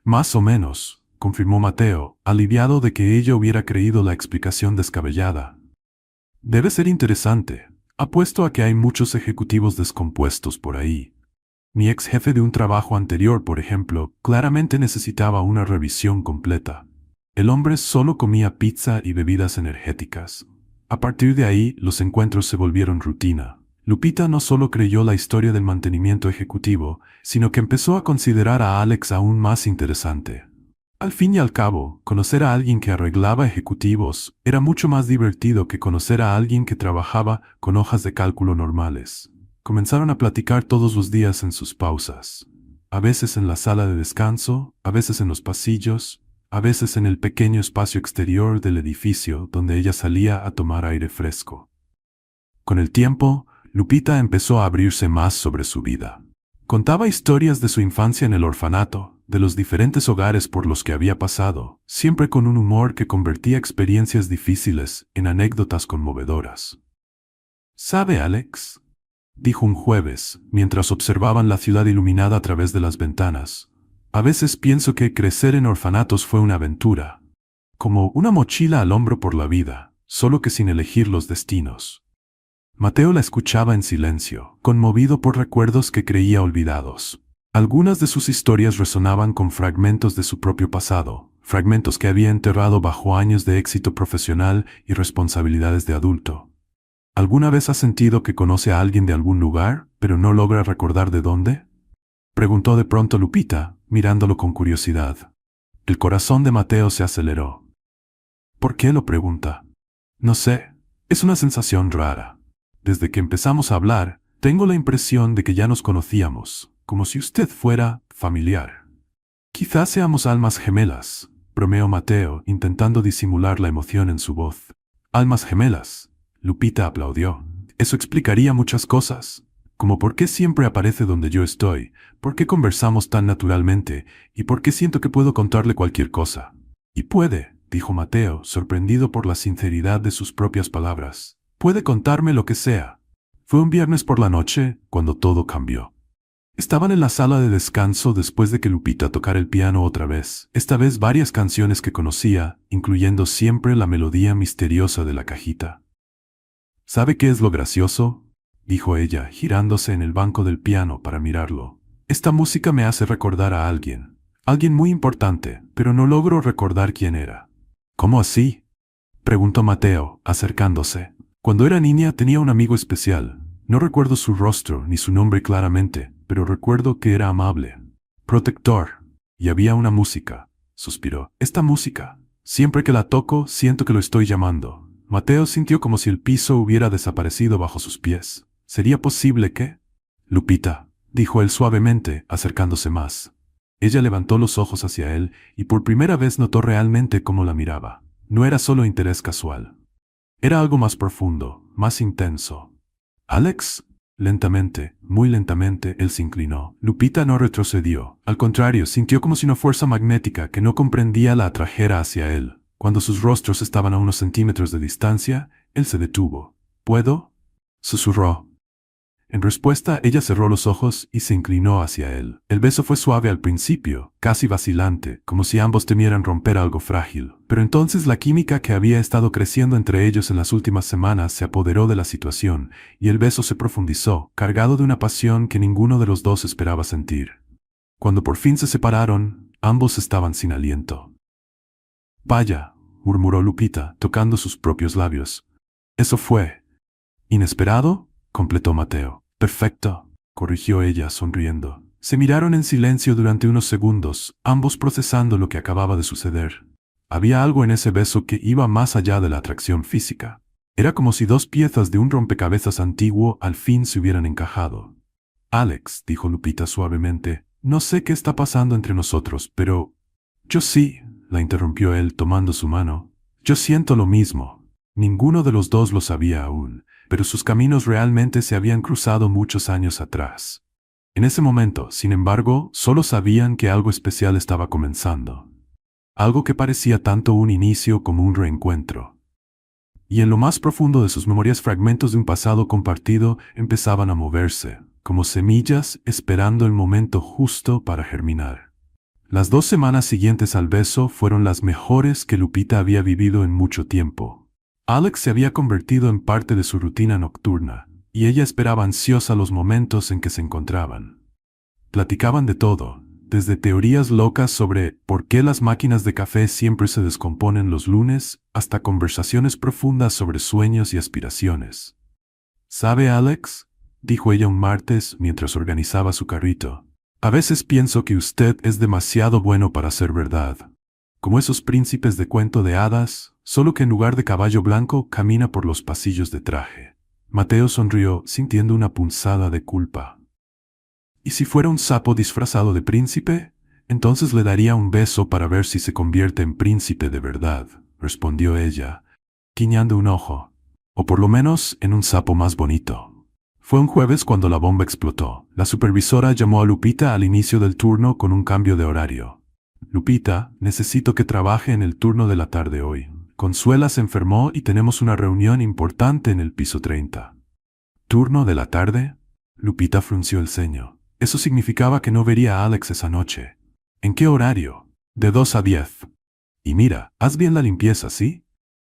Más o menos, confirmó Mateo, aliviado de que ella hubiera creído la explicación descabellada. Debe ser interesante. Apuesto a que hay muchos ejecutivos descompuestos por ahí. Mi ex jefe de un trabajo anterior, por ejemplo, claramente necesitaba una revisión completa. El hombre solo comía pizza y bebidas energéticas. A partir de ahí, los encuentros se volvieron rutina. Lupita no solo creyó la historia del mantenimiento ejecutivo, sino que empezó a considerar a Alex aún más interesante. Al fin y al cabo, conocer a alguien que arreglaba ejecutivos era mucho más divertido que conocer a alguien que trabajaba con hojas de cálculo normales. Comenzaron a platicar todos los días en sus pausas. A veces en la sala de descanso, a veces en los pasillos, a veces en el pequeño espacio exterior del edificio donde ella salía a tomar aire fresco. Con el tiempo, Lupita empezó a abrirse más sobre su vida. Contaba historias de su infancia en el orfanato, de los diferentes hogares por los que había pasado, siempre con un humor que convertía experiencias difíciles en anécdotas conmovedoras. ¿Sabe, Alex?, dijo un jueves, mientras observaban la ciudad iluminada a través de las ventanas. A veces pienso que crecer en orfanatos fue una aventura, como una mochila al hombro por la vida, solo que sin elegir los destinos. Mateo la escuchaba en silencio, conmovido por recuerdos que creía olvidados. Algunas de sus historias resonaban con fragmentos de su propio pasado, fragmentos que había enterrado bajo años de éxito profesional y responsabilidades de adulto. ¿Alguna vez ha sentido que conoce a alguien de algún lugar, pero no logra recordar de dónde? Preguntó de pronto Lupita, mirándolo con curiosidad. El corazón de Mateo se aceleró. ¿Por qué lo pregunta? No sé, es una sensación rara. Desde que empezamos a hablar, tengo la impresión de que ya nos conocíamos, como si usted fuera familiar. Quizás seamos almas gemelas, bromeó Mateo, intentando disimular la emoción en su voz. Almas gemelas. Lupita aplaudió. Eso explicaría muchas cosas, como por qué siempre aparece donde yo estoy, por qué conversamos tan naturalmente y por qué siento que puedo contarle cualquier cosa. Y puede, dijo Mateo, sorprendido por la sinceridad de sus propias palabras. Puede contarme lo que sea. Fue un viernes por la noche cuando todo cambió. Estaban en la sala de descanso después de que Lupita tocara el piano otra vez, esta vez varias canciones que conocía, incluyendo siempre la melodía misteriosa de la cajita. ¿Sabe qué es lo gracioso?, dijo ella, girándose en el banco del piano para mirarlo. Esta música me hace recordar a alguien muy importante, pero no logro recordar quién era. ¿Cómo así?, preguntó Mateo, acercándose. Cuando era niña tenía un amigo especial. No recuerdo su rostro ni su nombre claramente, pero recuerdo que era amable, protector, y había una música, suspiró. Esta música, siempre que la toco, siento que lo estoy llamando. Mateo sintió como si el piso hubiera desaparecido bajo sus pies. ¿Sería posible que? Lupita, dijo él suavemente, acercándose más. Ella levantó los ojos hacia él y por primera vez notó realmente cómo la miraba. No era solo interés casual. Era algo más profundo, más intenso. ¿Alex? Lentamente, muy lentamente, él se inclinó. Lupita no retrocedió. Al contrario, sintió como si una fuerza magnética que no comprendía la atrajera hacia él. Cuando sus rostros estaban a unos centímetros de distancia, él se detuvo. ¿Puedo?, susurró. En respuesta, ella cerró los ojos y se inclinó hacia él. El beso fue suave al principio, casi vacilante, como si ambos temieran romper algo frágil. Pero entonces la química que había estado creciendo entre ellos en las últimas semanas se apoderó de la situación, y el beso se profundizó, cargado de una pasión que ninguno de los dos esperaba sentir. Cuando por fin se separaron, ambos estaban sin aliento. «Vaya», murmuró Lupita, tocando sus propios labios. «¿Eso fue inesperado?», completó Mateo. «Perfecto», corrigió ella, sonriendo. Se miraron en silencio durante unos segundos, ambos procesando lo que acababa de suceder. Había algo en ese beso que iba más allá de la atracción física. Era como si dos piezas de un rompecabezas antiguo al fin se hubieran encajado. «Alex», dijo Lupita suavemente, «no sé qué está pasando entre nosotros, pero...» «Yo sí», la interrumpió él tomando su mano. «Yo siento lo mismo». Ninguno de los dos lo sabía aún, pero sus caminos realmente se habían cruzado muchos años atrás. En ese momento, sin embargo, solo sabían que algo especial estaba comenzando. Algo que parecía tanto un inicio como un reencuentro. Y en lo más profundo de sus memorias, fragmentos de un pasado compartido empezaban a moverse, como semillas esperando el momento justo para germinar. Las 2 semanas siguientes al beso fueron las mejores que Lupita había vivido en mucho tiempo. Alex se había convertido en parte de su rutina nocturna, y ella esperaba ansiosa los momentos en que se encontraban. Platicaban de todo, desde teorías locas sobre por qué las máquinas de café siempre se descomponen los lunes, hasta conversaciones profundas sobre sueños y aspiraciones. «¿Sabe, Alex?», dijo ella un martes mientras organizaba su carrito. «A veces pienso que usted es demasiado bueno para ser verdad. Como esos príncipes de cuento de hadas, solo que en lugar de caballo blanco camina por los pasillos de traje». Mateo sonrió, sintiendo una punzada de culpa. «¿Y si fuera un sapo disfrazado de príncipe? Entonces le daría un beso para ver si se convierte en príncipe de verdad», respondió ella, guiñando un ojo. «O por lo menos en un sapo más bonito». Fue un jueves cuando la bomba explotó. La supervisora llamó a Lupita al inicio del turno con un cambio de horario. «Lupita, necesito que trabaje en el turno de la tarde hoy. Consuela se enfermó y tenemos una reunión importante en el piso 30. «¿Turno de la tarde?», Lupita frunció el ceño. Eso significaba que no vería a Alex esa noche. «¿En qué horario?». «De 2 a 10. Y mira, haz bien la limpieza, ¿sí?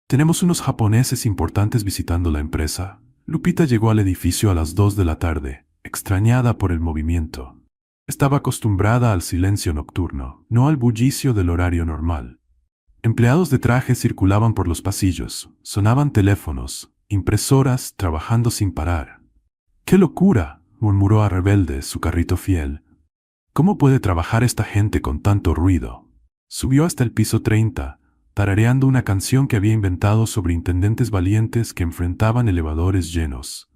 Tenemos unos japoneses importantes visitando la empresa». Lupita llegó al edificio a las 2 de la tarde, extrañada por el movimiento. Estaba acostumbrada al silencio nocturno, no al bullicio del horario normal. Empleados de traje circulaban por los pasillos, sonaban teléfonos, impresoras trabajando sin parar. «¡Qué locura!», murmuró a rebelde su carrito fiel. «¿Cómo puede trabajar esta gente con tanto ruido?». Subió hasta el piso 30, tarareando una canción que había inventado sobre intendentes valientes que enfrentaban elevadores llenos.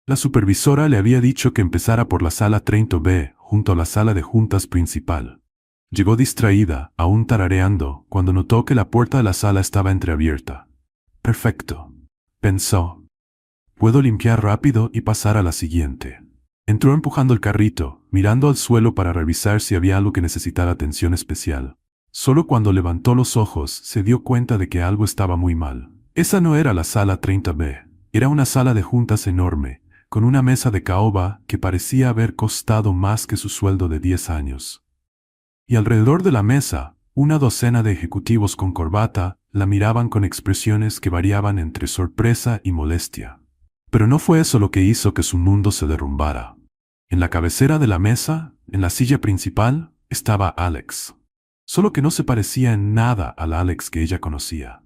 La supervisora le había dicho que empezara por la sala 30B, junto a la sala de juntas principal. Llegó distraída, aún tarareando, cuando notó que la puerta de la sala estaba entreabierta. «Perfecto», pensó. «Puedo limpiar rápido y pasar a la siguiente». Entró empujando el carrito, mirando al suelo para revisar si había algo que necesitara atención especial. Solo cuando levantó los ojos se dio cuenta de que algo estaba muy mal. Esa no era la sala 30B, era una sala de juntas enorme, con una mesa de caoba que parecía haber costado más que su sueldo de 10 años. Y alrededor de la mesa, una docena de ejecutivos con corbata la miraban con expresiones que variaban entre sorpresa y molestia. Pero no fue eso lo que hizo que su mundo se derrumbara. En la cabecera de la mesa, en la silla principal, estaba Alex. Solo que no se parecía en nada al Alex que ella conocía.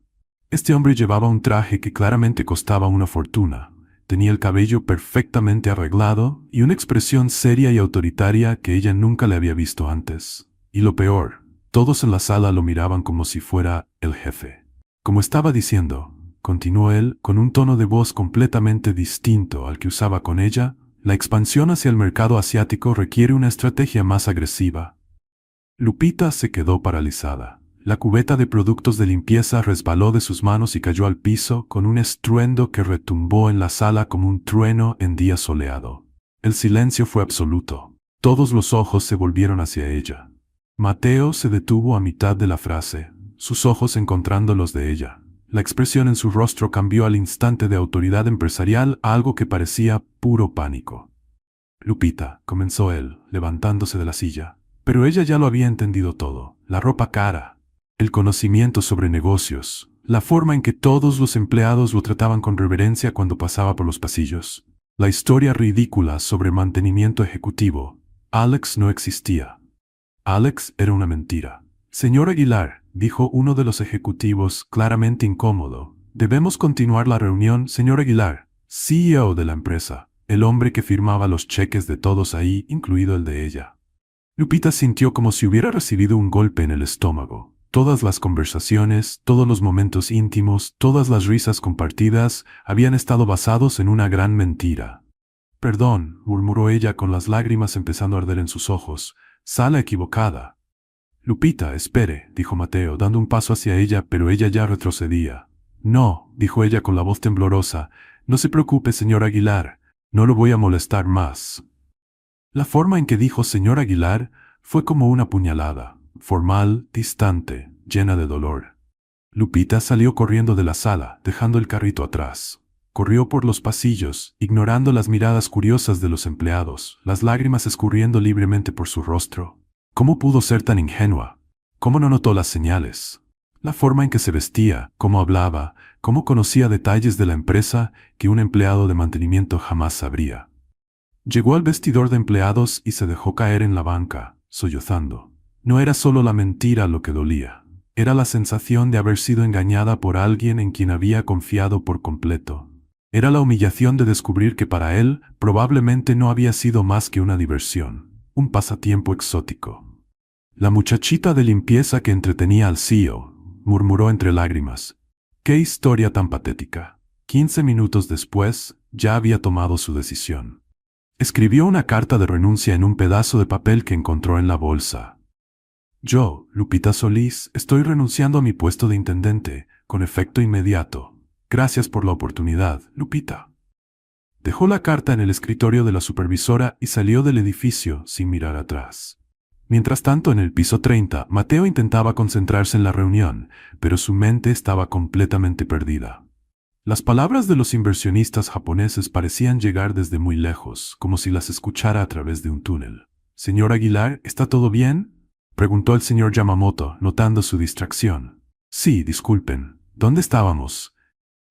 Este hombre llevaba un traje que claramente costaba una fortuna. Tenía el cabello perfectamente arreglado y una expresión seria y autoritaria que ella nunca le había visto antes. Y lo peor, todos en la sala lo miraban como si fuera el jefe. «Como estaba diciendo», continuó él con un tono de voz completamente distinto al que usaba con ella, «la expansión hacia el mercado asiático requiere una estrategia más agresiva». Lupita se quedó paralizada. La cubeta de productos de limpieza resbaló de sus manos y cayó al piso con un estruendo que retumbó en la sala como un trueno en día soleado. El silencio fue absoluto. Todos los ojos se volvieron hacia ella. Mateo se detuvo a mitad de la frase, sus ojos encontrando los de ella. La expresión en su rostro cambió al instante de autoridad empresarial a algo que parecía puro pánico. Lupita, comenzó él, levantándose de la silla. Pero ella ya lo había entendido todo. La ropa cara, el conocimiento sobre negocios, la forma en que todos los empleados lo trataban con reverencia cuando pasaba por los pasillos. La historia ridícula sobre mantenimiento ejecutivo. Alex no existía. Alex era una mentira. Señor Aguilar, dijo uno de los ejecutivos, claramente incómodo. Debemos continuar la reunión, señor Aguilar, CEO de la empresa, el hombre que firmaba los cheques de todos ahí, incluido el de ella. Lupita sintió como si hubiera recibido un golpe en el estómago. Todas las conversaciones, todos los momentos íntimos, todas las risas compartidas habían estado basados en una gran mentira. Perdón, murmuró ella con las lágrimas empezando a arder en sus ojos. Sala equivocada. Lupita, espere, dijo Mateo, dando un paso hacia ella, pero ella ya retrocedía. No, dijo ella con la voz temblorosa. No se preocupe, señor Aguilar. No lo voy a molestar más. La forma en que dijo señor Aguilar fue como una puñalada, formal, distante, llena de dolor. Lupita salió corriendo de la sala, dejando el carrito atrás. Corrió por los pasillos, ignorando las miradas curiosas de los empleados, las lágrimas escurriendo libremente por su rostro. ¿Cómo pudo ser tan ingenua? ¿Cómo no notó las señales? La forma en que se vestía, cómo hablaba, cómo conocía detalles de la empresa que un empleado de mantenimiento jamás sabría. Llegó al vestidor de empleados y se dejó caer en la banca, sollozando. No era solo la mentira lo que dolía. Era la sensación de haber sido engañada por alguien en quien había confiado por completo. Era la humillación de descubrir que para él probablemente no había sido más que una diversión, un pasatiempo exótico. La muchachita de limpieza que entretenía al CEO, murmuró entre lágrimas. ¡Qué historia tan patética! 15 minutos después, ya había tomado su decisión. Escribió una carta de renuncia en un pedazo de papel que encontró en la bolsa. Yo, Lupita Solís, estoy renunciando a mi puesto de intendente, con efecto inmediato. Gracias por la oportunidad, Lupita. Dejó la carta en el escritorio de la supervisora y salió del edificio sin mirar atrás. Mientras tanto, en el piso 30, Mateo intentaba concentrarse en la reunión, pero su mente estaba completamente perdida. Las palabras de los inversionistas japoneses parecían llegar desde muy lejos, como si las escuchara a través de un túnel. «Señor Aguilar, ¿está todo bien?», preguntó el señor Yamamoto, notando su distracción. «Sí, disculpen. ¿Dónde estábamos?».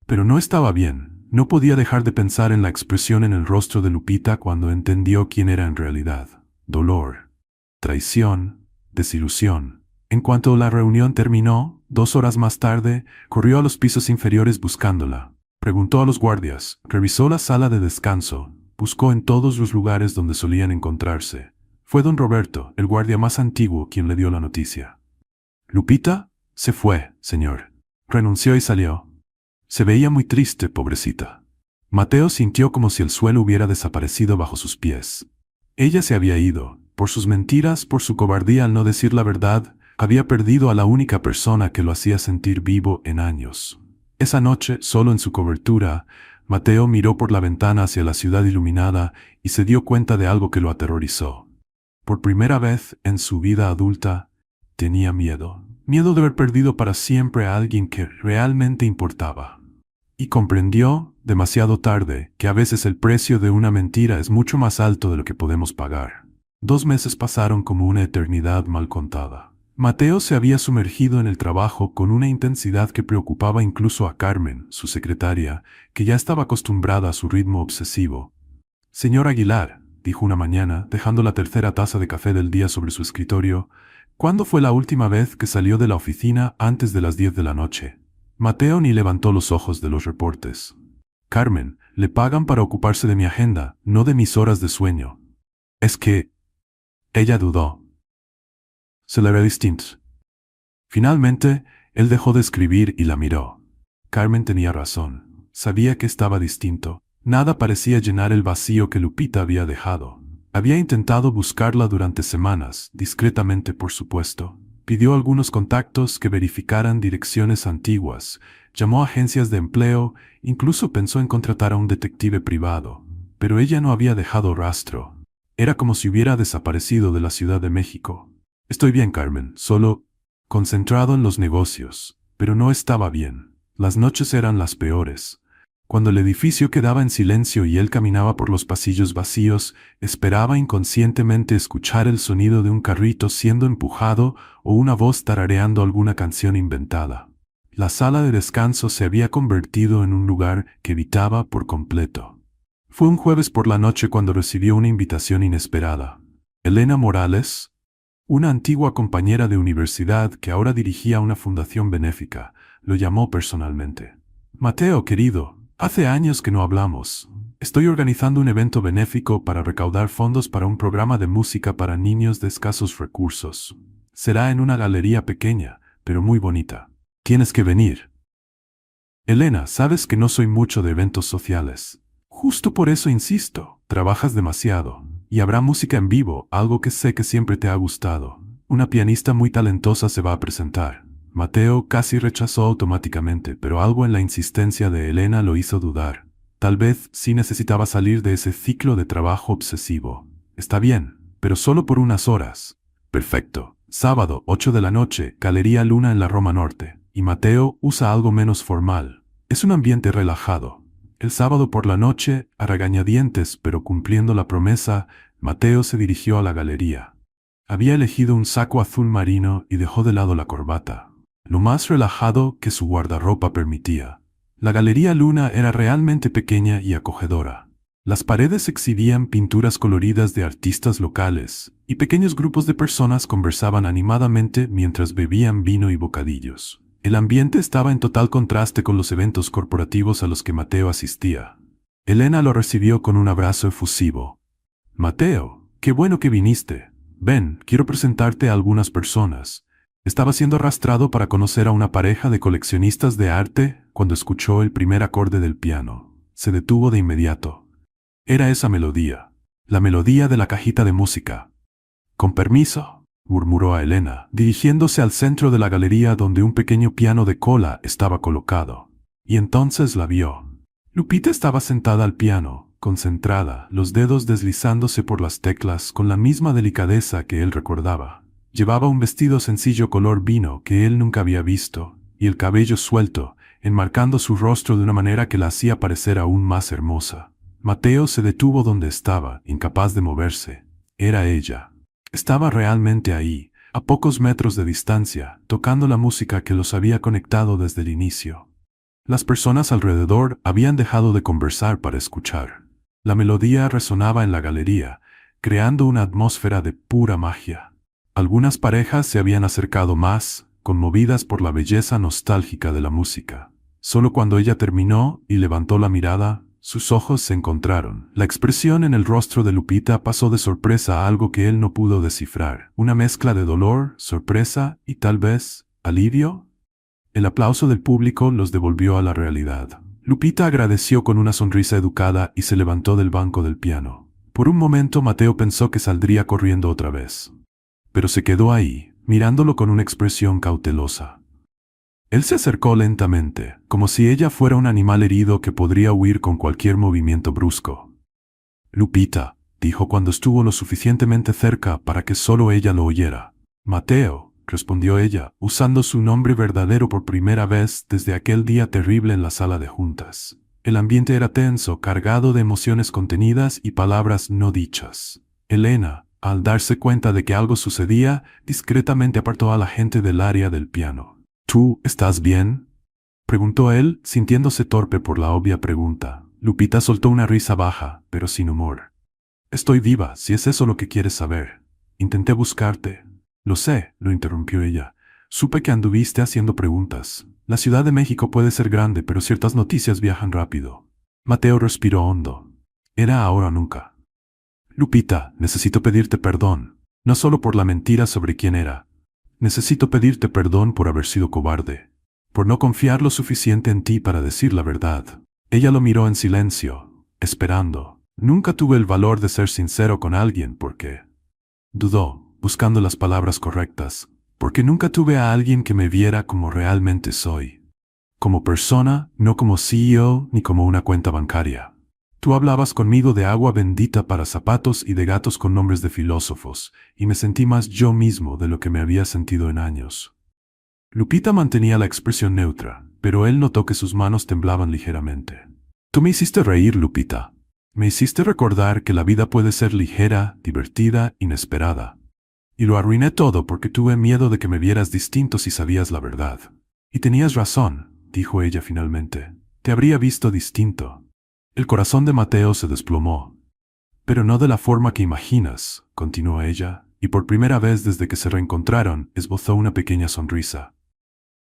Pero no estaba bien. No podía dejar de pensar en la expresión en el rostro de Lupita cuando entendió quién era en realidad. Dolor, traición, desilusión. En cuanto la reunión terminó, 2 horas más tarde, corrió a los pisos inferiores buscándola. Preguntó a los guardias, revisó la sala de descanso, buscó en todos los lugares donde solían encontrarse. Fue don Roberto, el guardia más antiguo, quien le dio la noticia. «¿Lupita?» «Se fue, señor». Renunció y salió. Se veía muy triste, pobrecita. Mateo sintió como si el suelo hubiera desaparecido bajo sus pies. Ella se había ido. Por sus mentiras, por su cobardía al no decir la verdad, había perdido a la única persona que lo hacía sentir vivo en años. Esa noche, solo en su cobertura, Mateo miró por la ventana hacia la ciudad iluminada y se dio cuenta de algo que lo aterrorizó. Por primera vez en su vida adulta, tenía miedo. Miedo de haber perdido para siempre a alguien que realmente importaba. Y comprendió, demasiado tarde, que a veces el precio de una mentira es mucho más alto de lo que podemos pagar. 2 meses pasaron como una eternidad mal contada. Mateo se había sumergido en el trabajo con una intensidad que preocupaba incluso a Carmen, su secretaria, que ya estaba acostumbrada a su ritmo obsesivo. «Señor Aguilar», dijo una mañana, dejando la tercera taza de café del día sobre su escritorio, «¿cuándo fue la última vez que salió de la oficina antes de las 10 de la noche?» Mateo ni levantó los ojos de los reportes. «Carmen, le pagan para ocuparse de mi agenda, no de mis horas de sueño». «Es que...» Ella dudó. Se le ve distinto. Finalmente, él dejó de escribir y la miró. Carmen tenía razón. Sabía que estaba distinto. Nada parecía llenar el vacío que Lupita había dejado. Había intentado buscarla durante semanas, discretamente por supuesto. Pidió algunos contactos que verificaran direcciones antiguas, llamó a agencias de empleo, incluso pensó en contratar a un detective privado. pero ella no había dejado rastro. Era como si hubiera desaparecido de la Ciudad de México. Estoy bien, Carmen, solo concentrado en los negocios, pero no estaba bien. Las noches eran las peores. Cuando el edificio quedaba en silencio y él caminaba por los pasillos vacíos, esperaba inconscientemente escuchar el sonido de un carrito siendo empujado o una voz tarareando alguna canción inventada. La sala de descanso se había convertido en un lugar que evitaba por completo. Fue un jueves por la noche cuando recibió una invitación inesperada. Elena Morales, una antigua compañera de universidad que ahora dirigía una fundación benéfica, lo llamó personalmente. Mateo, querido, hace años que no hablamos. Estoy organizando un evento benéfico para recaudar fondos para un programa de música para niños de escasos recursos. Será en una galería pequeña, pero muy bonita. Tienes que venir. Elena, sabes que no soy mucho de eventos sociales. Justo por eso insisto, trabajas demasiado. Y habrá música en vivo, algo que sé que siempre te ha gustado. Una pianista muy talentosa se va a presentar. Mateo casi rechazó automáticamente, pero algo en la insistencia de Elena lo hizo dudar. Tal vez sí necesitaba salir de ese ciclo de trabajo obsesivo. Está bien, pero solo por unas horas. Perfecto. Sábado, 8 de la noche, Galería Luna en la Roma Norte. Y Mateo usa algo menos formal. Es un ambiente relajado. El sábado por la noche, a regañadientes pero cumpliendo la promesa, Mateo se dirigió a la galería. Había elegido un saco azul marino y dejó de lado la corbata. Lo más relajado que su guardarropa permitía. La Galería Luna era realmente pequeña y acogedora. Las paredes exhibían pinturas coloridas de artistas locales, y pequeños grupos de personas conversaban animadamente mientras bebían vino y bocadillos. El ambiente estaba en total contraste con los eventos corporativos a los que Mateo asistía. Elena lo recibió con un abrazo efusivo. Mateo, qué bueno que viniste. Ven, quiero presentarte a algunas personas. Estaba siendo arrastrado para conocer a una pareja de coleccionistas de arte cuando escuchó el primer acorde del piano. Se detuvo de inmediato. Era esa melodía, la melodía de la cajita de música. Con permiso, murmuró a Elena, dirigiéndose al centro de la galería donde un pequeño piano de cola estaba colocado. Y entonces la vio. Lupita estaba sentada al piano, concentrada, los dedos deslizándose por las teclas con la misma delicadeza que él recordaba. Llevaba un vestido sencillo color vino que él nunca había visto, y el cabello suelto, enmarcando su rostro de una manera que la hacía parecer aún más hermosa. Mateo se detuvo donde estaba, incapaz de moverse. Era ella. Estaba realmente ahí, a pocos metros de distancia, tocando la música que los había conectado desde el inicio. Las personas alrededor habían dejado de conversar para escuchar. La melodía resonaba en la galería, creando una atmósfera de pura magia. Algunas parejas se habían acercado más, conmovidas por la belleza nostálgica de la música. Solo cuando ella terminó y levantó la mirada, sus ojos se encontraron. La expresión en el rostro de Lupita pasó de sorpresa a algo que él no pudo descifrar. Una mezcla de dolor, sorpresa y tal vez alivio. El aplauso del público los devolvió a la realidad. Lupita agradeció con una sonrisa educada y se levantó del banco del piano. Por un momento Mateo pensó que saldría corriendo otra vez. Pero se quedó ahí, mirándolo con una expresión cautelosa. Él se acercó lentamente, como si ella fuera un animal herido que podría huir con cualquier movimiento brusco. Lupita, dijo cuando estuvo lo suficientemente cerca para que solo ella lo oyera. Mateo, respondió ella, usando su nombre verdadero por primera vez desde aquel día terrible en la sala de juntas. El ambiente era tenso, cargado de emociones contenidas y palabras no dichas. Elena, al darse cuenta de que algo sucedía, discretamente apartó a la gente del área del piano. ¿Tú estás bien?, preguntó él, sintiéndose torpe por la obvia pregunta. Lupita soltó una risa baja, pero sin humor. Estoy viva, si es eso lo que quieres saber. Intenté buscarte. Lo sé, lo interrumpió ella. Supe que anduviste haciendo preguntas. La Ciudad de México puede ser grande, pero ciertas noticias viajan rápido. Mateo respiró hondo. Era ahora o nunca. Lupita, necesito pedirte perdón, no solo por la mentira sobre quién era. Necesito pedirte perdón por haber sido cobarde, por no confiar lo suficiente en ti para decir la verdad. Ella lo miró en silencio, esperando. Nunca tuve el valor de ser sincero con alguien porque... Dudó, buscando las palabras correctas, porque nunca tuve a alguien que me viera como realmente soy. Como persona, no como CEO ni como una cuenta bancaria. Tú hablabas conmigo de agua bendita para zapatos y de gatos con nombres de filósofos, y me sentí más yo mismo de lo que me había sentido en años. Lupita mantenía la expresión neutra, pero él notó que sus manos temblaban ligeramente. Tú me hiciste reír, Lupita. Me hiciste recordar que la vida puede ser ligera, divertida, inesperada. Y lo arruiné todo porque tuve miedo de que me vieras distinto si sabías la verdad. Y tenías razón, dijo ella finalmente. Te habría visto distinto. El corazón de Mateo se desplomó. Pero no de la forma que imaginas, continuó ella, y por primera vez desde que se reencontraron, esbozó una pequeña sonrisa.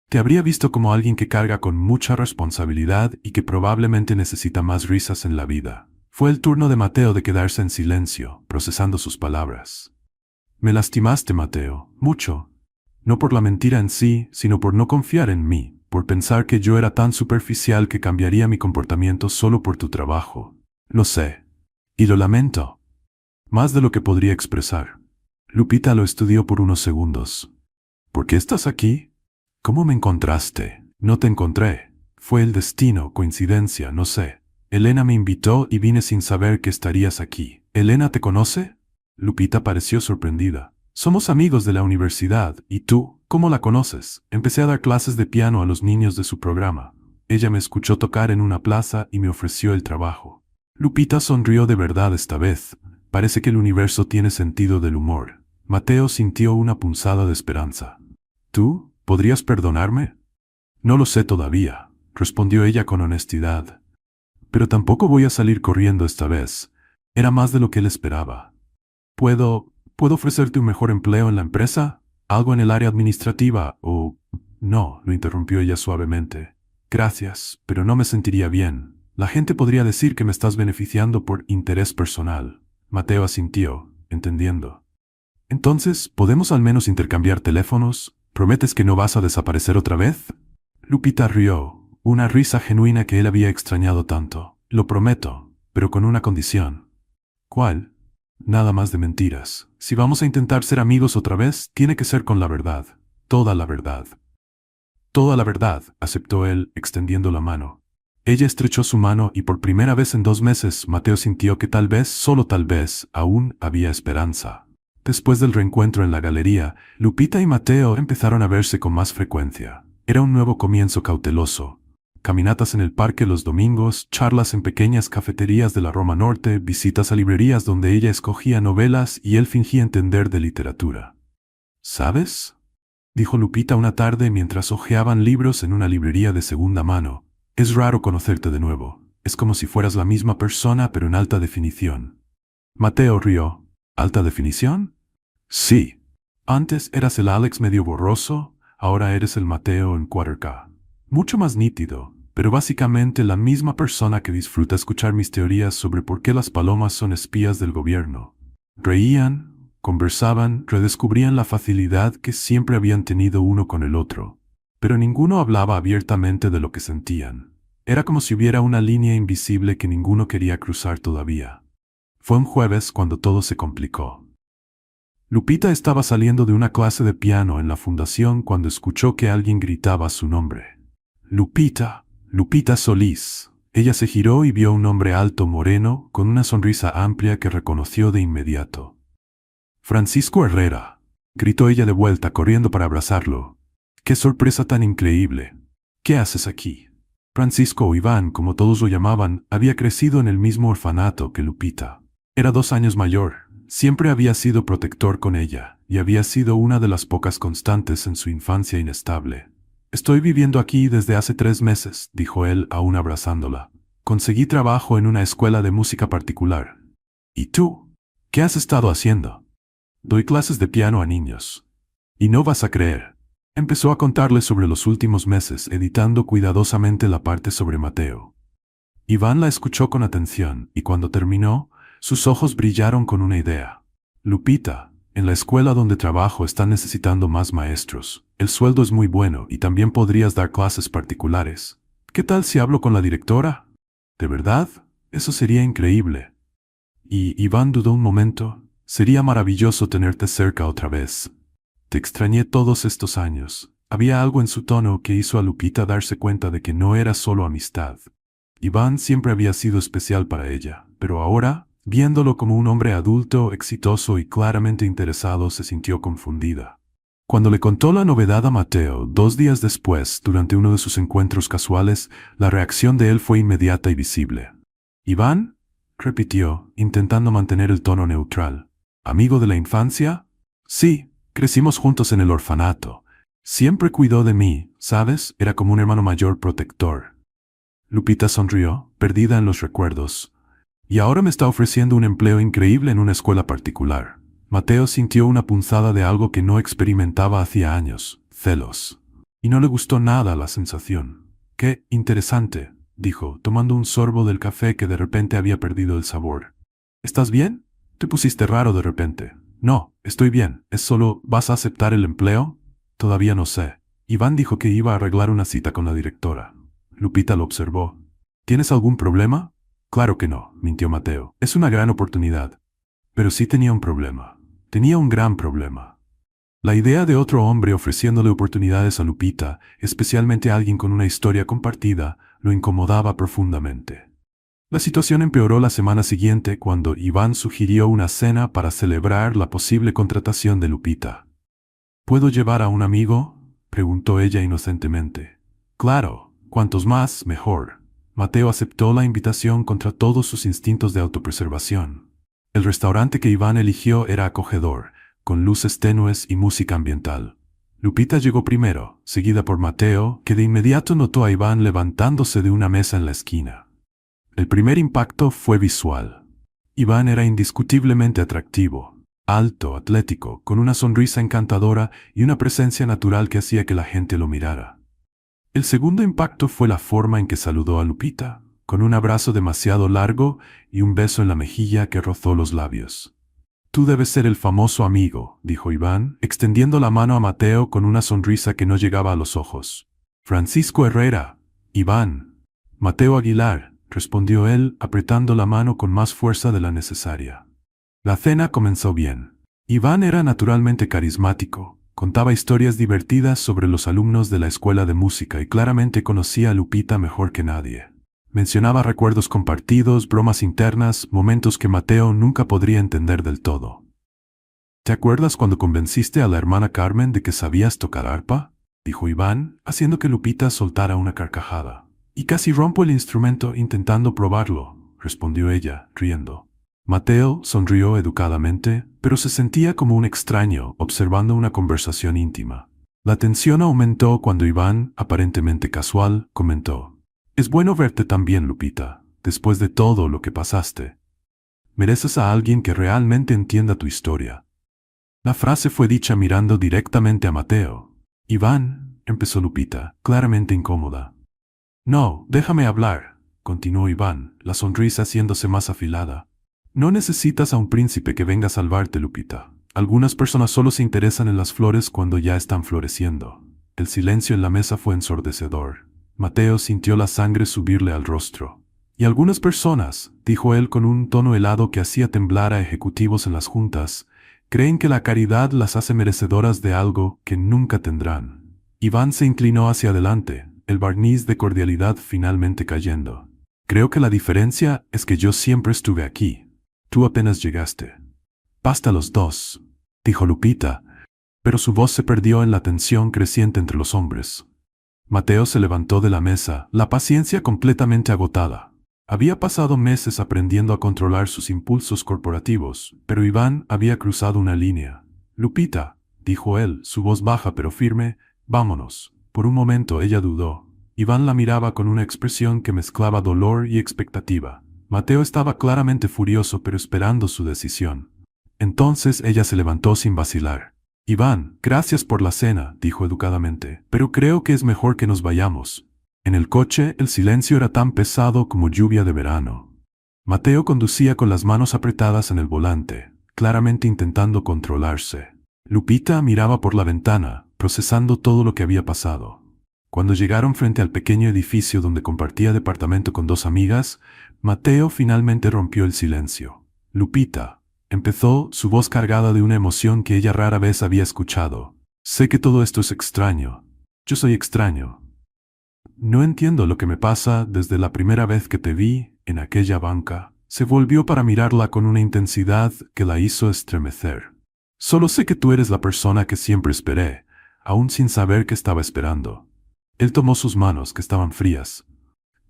Te habría visto como alguien que carga con mucha responsabilidad y que probablemente necesita más risas en la vida. Fue el turno de Mateo de quedarse en silencio, procesando sus palabras. Me lastimaste, Mateo, mucho. No por la mentira en sí, sino por no confiar en mí, por pensar que yo era tan superficial que cambiaría mi comportamiento solo por tu trabajo. Lo sé. Y lo lamento. Más de lo que podría expresar. Lupita lo estudió por unos segundos. ¿Por qué estás aquí? ¿Cómo me encontraste? No te encontré. Fue el destino, coincidencia, no sé. Elena me invitó y vine sin saber que estarías aquí. ¿Elena te conoce? Lupita pareció sorprendida. Somos amigos de la universidad, ¿y tú? ¿Cómo la conoces? Empecé a dar clases de piano a los niños de su programa. Ella me escuchó tocar en una plaza y me ofreció el trabajo. Lupita sonrió de verdad esta vez. Parece que el universo tiene sentido del humor. Mateo sintió una punzada de esperanza. ¿Tú? ¿Podrías perdonarme? No lo sé todavía, respondió ella con honestidad. Pero tampoco voy a salir corriendo esta vez. Era más de lo que él esperaba. ¿Puedo ofrecerte un mejor empleo en la empresa? ¿Algo en el área administrativa o...? No, lo interrumpió ella suavemente. Gracias, pero no me sentiría bien. La gente podría decir que me estás beneficiando por interés personal. Mateo asintió, entendiendo. Entonces, ¿podemos al menos intercambiar teléfonos? ¿Prometes que no vas a desaparecer otra vez? Lupita rió, una risa genuina que él había extrañado tanto. Lo prometo, pero con una condición. ¿Cuál? Nada más de mentiras. Si vamos a intentar ser amigos otra vez, tiene que ser con la verdad. Toda la verdad. Toda la verdad, aceptó él, extendiendo la mano. Ella estrechó su mano y por primera vez en 2 meses, Mateo sintió que tal vez, solo tal vez, aún había esperanza. Después del reencuentro en la galería, Lupita y Mateo empezaron a verse con más frecuencia. Era un nuevo comienzo cauteloso. Caminatas en el parque los domingos, charlas en pequeñas cafeterías de la Roma Norte, visitas a librerías donde ella escogía novelas y él fingía entender de literatura. ¿Sabes?, dijo Lupita una tarde mientras hojeaban libros en una librería de segunda mano. Es raro conocerte de nuevo. Es como si fueras la misma persona pero en alta definición. Mateo rió. ¿Alta definición? Sí. Antes eras el Alex medio borroso, ahora eres el Mateo en 4K. Mucho más nítido, pero básicamente la misma persona que disfruta escuchar mis teorías sobre por qué las palomas son espías del gobierno. Reían, conversaban, redescubrían la facilidad que siempre habían tenido uno con el otro. Pero ninguno hablaba abiertamente de lo que sentían. Era como si hubiera una línea invisible que ninguno quería cruzar todavía. Fue un jueves cuando todo se complicó. Lupita estaba saliendo de una clase de piano en la fundación cuando escuchó que alguien gritaba su nombre. Lupita, Lupita Solís. Ella se giró y vio a un hombre alto moreno, con una sonrisa amplia que reconoció de inmediato. Francisco Herrera, gritó ella de vuelta corriendo para abrazarlo. ¡Qué sorpresa tan increíble! ¿Qué haces aquí? Francisco o Iván, como todos lo llamaban, había crecido en el mismo orfanato que Lupita. Era 2 años mayor, siempre había sido protector con ella, y había sido una de las pocas constantes en su infancia inestable. Estoy viviendo aquí desde hace 3 meses, dijo él aún abrazándola. Conseguí trabajo en una escuela de música particular. ¿Y tú? ¿Qué has estado haciendo? Doy clases de piano a niños. Y no vas a creer. Empezó a contarle sobre los últimos meses, editando cuidadosamente la parte sobre Mateo. Iván la escuchó con atención, y cuando terminó, sus ojos brillaron con una idea. Lupita, en la escuela donde trabajo están necesitando más maestros. El sueldo es muy bueno y también podrías dar clases particulares. ¿Qué tal si hablo con la directora? ¿De verdad? Eso sería increíble. Y Iván dudó un momento. Sería maravilloso tenerte cerca otra vez. Te extrañé todos estos años. Había algo en su tono que hizo a Lupita darse cuenta de que no era solo amistad. Iván siempre había sido especial para ella, pero ahora, viéndolo como un hombre adulto, exitoso y claramente interesado, se sintió confundida. Cuando le contó la novedad a Mateo 2 días después, durante uno de sus encuentros casuales, la reacción de él fue inmediata y visible. «¿Iván?», repitió, intentando mantener el tono neutral. «¿Amigo de la infancia?». «Sí, crecimos juntos en el orfanato. Siempre cuidó de mí, ¿sabes? Era como un hermano mayor protector». Lupita sonrió, perdida en los recuerdos. «Y ahora me está ofreciendo un empleo increíble en una escuela particular». Mateo sintió una punzada de algo que no experimentaba hacía años, celos. Y no le gustó nada la sensación. «Qué interesante», dijo, tomando un sorbo del café que de repente había perdido el sabor. «¿Estás bien? Te pusiste raro de repente». «No, estoy bien. Es solo, ¿vas a aceptar el empleo?». «Todavía no sé». Iván dijo que iba a arreglar una cita con la directora. Lupita lo observó. «¿Tienes algún problema?». «Claro que no», mintió Mateo. «Es una gran oportunidad». Pero sí tenía un problema. Tenía un gran problema. La idea de otro hombre ofreciéndole oportunidades a Lupita, especialmente a alguien con una historia compartida, lo incomodaba profundamente. La situación empeoró la semana siguiente cuando Iván sugirió una cena para celebrar la posible contratación de Lupita. «¿Puedo llevar a un amigo?», preguntó ella inocentemente. «Claro, cuantos más, mejor». Mateo aceptó la invitación contra todos sus instintos de autopreservación. El restaurante que Iván eligió era acogedor, con luces tenues y música ambiental. Lupita llegó primero, seguida por Mateo, que de inmediato notó a Iván levantándose de una mesa en la esquina. El primer impacto fue visual. Iván era indiscutiblemente atractivo, alto, atlético, con una sonrisa encantadora y una presencia natural que hacía que la gente lo mirara. El segundo impacto fue la forma en que saludó a Lupita, con un abrazo demasiado largo y un beso en la mejilla que rozó los labios. «Tú debes ser el famoso amigo», dijo Iván, extendiendo la mano a Mateo con una sonrisa que no llegaba a los ojos. «Francisco Herrera». «Iván». «Mateo Aguilar», respondió él, apretando la mano con más fuerza de la necesaria. La cena comenzó bien. Iván era naturalmente carismático, contaba historias divertidas sobre los alumnos de la escuela de música y claramente conocía a Lupita mejor que nadie. Mencionaba recuerdos compartidos, bromas internas, momentos que Mateo nunca podría entender del todo. «¿Te acuerdas cuando convenciste a la hermana Carmen de que sabías tocar arpa?», dijo Iván, haciendo que Lupita soltara una carcajada. «Y casi rompo el instrumento intentando probarlo», respondió ella, riendo. Mateo sonrió educadamente, pero se sentía como un extraño observando una conversación íntima. La tensión aumentó cuando Iván, aparentemente casual, comentó: «Es bueno verte tan bien, Lupita, después de todo lo que pasaste. Mereces a alguien que realmente entienda tu historia». La frase fue dicha mirando directamente a Mateo. «Iván», empezó Lupita, claramente incómoda. «No, déjame hablar», continuó Iván, la sonrisa haciéndose más afilada. «No necesitas a un príncipe que venga a salvarte, Lupita. Algunas personas solo se interesan en las flores cuando ya están floreciendo». El silencio en la mesa fue ensordecedor. Mateo sintió la sangre subirle al rostro. «Y algunas personas», dijo él con un tono helado que hacía temblar a ejecutivos en las juntas, «creen que la caridad las hace merecedoras de algo que nunca tendrán». Iván se inclinó hacia adelante, el barniz de cordialidad finalmente cayendo. «Creo que la diferencia es que yo siempre estuve aquí. Tú apenas llegaste». «Basta los dos», dijo Lupita, pero su voz se perdió en la tensión creciente entre los hombres. Mateo se levantó de la mesa, la paciencia completamente agotada. Había pasado meses aprendiendo a controlar sus impulsos corporativos, pero Iván había cruzado una línea. «Lupita», dijo él, su voz baja pero firme, «vámonos». Por un momento ella dudó. Iván la miraba con una expresión que mezclaba dolor y expectativa. Mateo estaba claramente furioso pero esperando su decisión. Entonces ella se levantó sin vacilar. «Iván, gracias por la cena», dijo educadamente, «pero creo que es mejor que nos vayamos». En el coche el silencio era tan pesado como lluvia de verano. Mateo conducía con las manos apretadas en el volante, claramente intentando controlarse. Lupita miraba por la ventana, procesando todo lo que había pasado. Cuando llegaron frente al pequeño edificio donde compartía departamento con dos amigas, Mateo finalmente rompió el silencio. «Lupita», empezó, su voz cargada de una emoción que ella rara vez había escuchado. «Sé que todo esto es extraño. Yo soy extraño. No entiendo lo que me pasa desde la primera vez que te vi en aquella banca. Se volvió para mirarla con una intensidad que la hizo estremecer. Solo sé que tú eres la persona que siempre esperé, aún sin saber que estaba esperando. Él tomó sus manos, que estaban frías.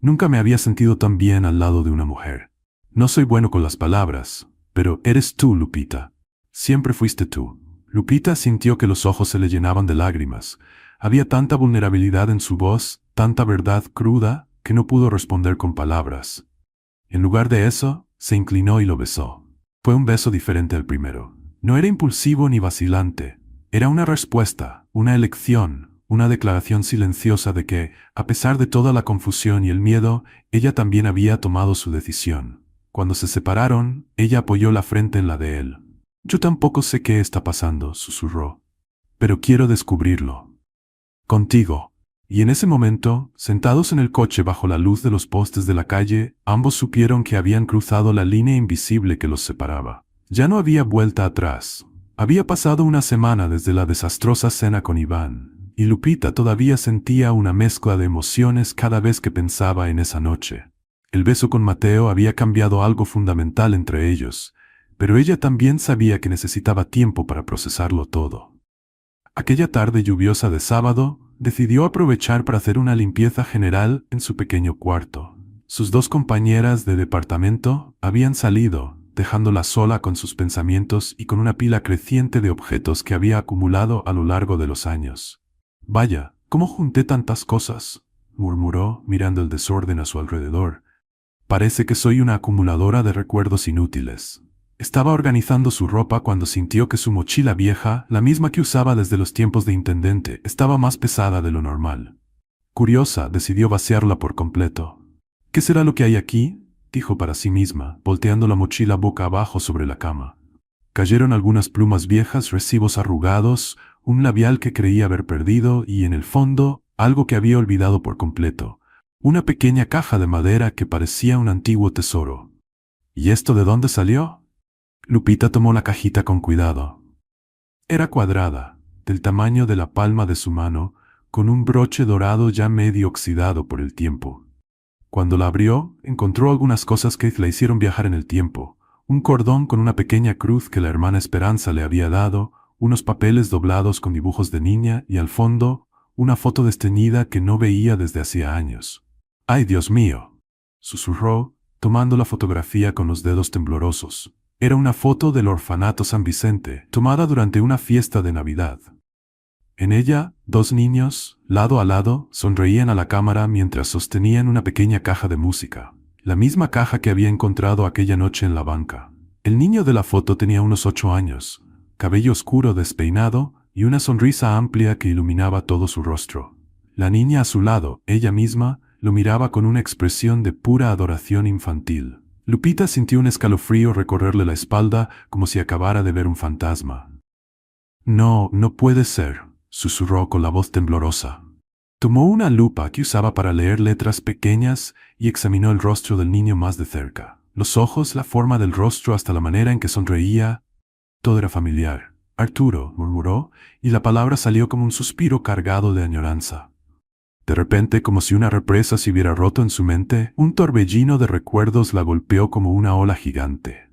Nunca me había sentido tan bien al lado de una mujer. No soy bueno con las palabras, pero eres tú, Lupita. Siempre fuiste tú. Lupita sintió que los ojos se le llenaban de lágrimas. Había tanta vulnerabilidad en su voz, tanta verdad cruda, que no pudo responder con palabras. En lugar de eso, se inclinó y lo besó. Fue un beso diferente al primero. No era impulsivo ni vacilante. Era una respuesta, una elección, una declaración silenciosa de que, a pesar de toda la confusión y el miedo, ella también había tomado su decisión. Cuando se separaron, ella apoyó la frente en la de él. Yo tampoco sé qué está pasando, susurró. Pero quiero descubrirlo. Contigo. Y en ese momento, sentados en el coche bajo la luz de los postes de la calle, ambos supieron que habían cruzado la línea invisible que los separaba. Ya no había vuelta atrás. Había pasado una semana desde la desastrosa cena con Iván, y Lupita todavía sentía una mezcla de emociones cada vez que pensaba en esa noche. El beso con Mateo había cambiado algo fundamental entre ellos, pero ella también sabía que necesitaba tiempo para procesarlo todo. Aquella tarde lluviosa de sábado, decidió aprovechar para hacer una limpieza general en su pequeño cuarto. Sus dos compañeras de departamento habían salido, dejándola sola con sus pensamientos y con una pila creciente de objetos que había acumulado a lo largo de los años. «Vaya, ¿cómo junté tantas cosas?», murmuró, mirando el desorden a su alrededor. «Parece que soy una acumuladora de recuerdos inútiles». Estaba organizando su ropa cuando sintió que su mochila vieja, la misma que usaba desde los tiempos de intendente, estaba más pesada de lo normal. Curiosa, decidió vaciarla por completo. «¿Qué será lo que hay aquí?», dijo para sí misma, volteando la mochila boca abajo sobre la cama. Cayeron algunas plumas viejas, recibos arrugados, un labial que creía haber perdido y, en el fondo, algo que había olvidado por completo. Una pequeña caja de madera que parecía un antiguo tesoro. «¿Y esto de dónde salió?». Lupita tomó la cajita con cuidado. Era cuadrada, del tamaño de la palma de su mano, con un broche dorado ya medio oxidado por el tiempo. Cuando la abrió, encontró algunas cosas que la hicieron viajar en el tiempo. Un cordón con una pequeña cruz que la hermana Esperanza le había dado, unos papeles doblados con dibujos de niña y al fondo, una foto desteñida que no veía desde hacía años. «¡Ay, Dios mío!», susurró, tomando la fotografía con los dedos temblorosos. Era una foto del orfanato San Vicente, tomada durante una fiesta de Navidad. En ella, dos niños, lado a lado, sonreían a la cámara mientras sostenían una pequeña caja de música, la misma caja que había encontrado aquella noche en la banca. El niño de la foto tenía unos 8 años, cabello oscuro despeinado y una sonrisa amplia que iluminaba todo su rostro. La niña a su lado, ella misma, lo miraba con una expresión de pura adoración infantil. Lupita sintió un escalofrío recorrerle la espalda como si acabara de ver un fantasma. «No, no puede ser», susurró con la voz temblorosa. Tomó una lupa que usaba para leer letras pequeñas y examinó el rostro del niño más de cerca. Los ojos, la forma del rostro hasta la manera en que sonreía. Todo era familiar. «Arturo», murmuró, y la palabra salió como un suspiro cargado de añoranza. De repente, como si una represa se hubiera roto en su mente, un torbellino de recuerdos la golpeó como una ola gigante.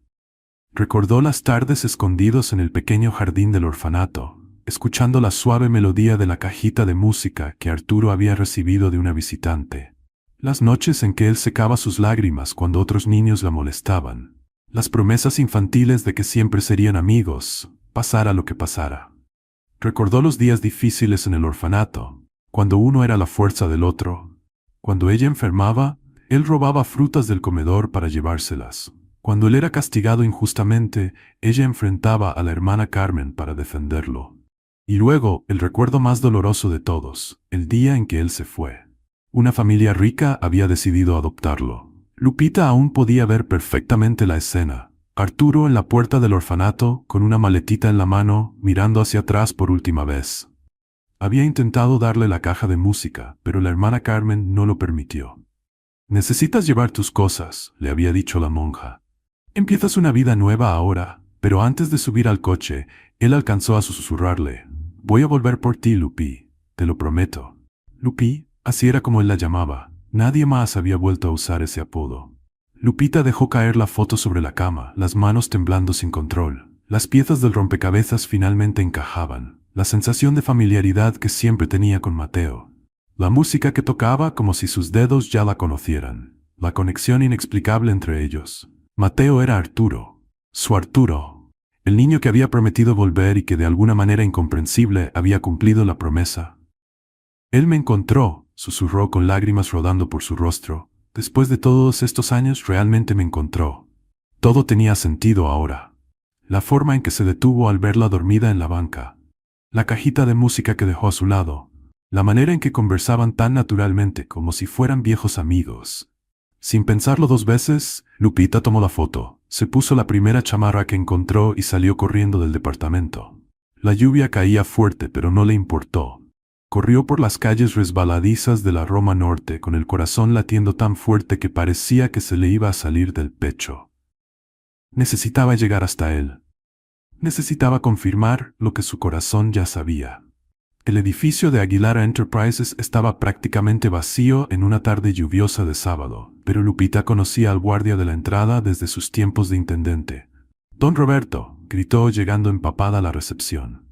Recordó las tardes escondidos en el pequeño jardín del orfanato, escuchando la suave melodía de la cajita de música que Arturo había recibido de una visitante. Las noches en que él secaba sus lágrimas cuando otros niños la molestaban. Las promesas infantiles de que siempre serían amigos, pasara lo que pasara. Recordó los días difíciles en el orfanato, cuando uno era la fuerza del otro. Cuando ella enfermaba, él robaba frutas del comedor para llevárselas. Cuando él era castigado injustamente, ella enfrentaba a la hermana Carmen para defenderlo. Y luego, el recuerdo más doloroso de todos, el día en que él se fue. Una familia rica había decidido adoptarlo. Lupita aún podía ver perfectamente la escena. Arturo en la puerta del orfanato, con una maletita en la mano, mirando hacia atrás por última vez. Había intentado darle la caja de música, pero la hermana Carmen no lo permitió. «Necesitas llevar tus cosas», le había dicho la monja. «Empiezas una vida nueva ahora», pero antes de subir al coche, él alcanzó a susurrarle: «Voy a volver por ti, Lupi, te lo prometo». «Lupi», Así era como él la llamaba. Nadie más había vuelto a usar ese apodo. Lupita dejó caer la foto sobre la cama, las manos temblando sin control. Las piezas del rompecabezas finalmente encajaban. La sensación de familiaridad que siempre tenía con Mateo. La música que tocaba como si sus dedos ya la conocieran. La conexión inexplicable entre ellos. Mateo era Arturo. Su Arturo. El niño que había prometido volver y que de alguna manera incomprensible había cumplido la promesa. Él me encontró, susurró con lágrimas rodando por su rostro. Después de todos estos años realmente me encontró. Todo tenía sentido ahora. La forma en que se detuvo al verla dormida en la banca. La cajita de música que dejó a su lado. La manera en que conversaban tan naturalmente como si fueran viejos amigos. Sin pensarlo dos veces, Lupita tomó la foto, se puso la primera chamarra que encontró y salió corriendo del departamento. La lluvia caía fuerte pero no le importó. Corrió por las calles resbaladizas de la Roma Norte con el corazón latiendo tan fuerte que parecía que se le iba a salir del pecho. Necesitaba llegar hasta él. Necesitaba confirmar lo que su corazón ya sabía. El edificio de Aguilar Enterprises estaba prácticamente vacío en una tarde lluviosa de sábado, pero Lupita conocía al guardia de la entrada desde sus tiempos de intendente. «Don Roberto», gritó llegando empapada a la recepción.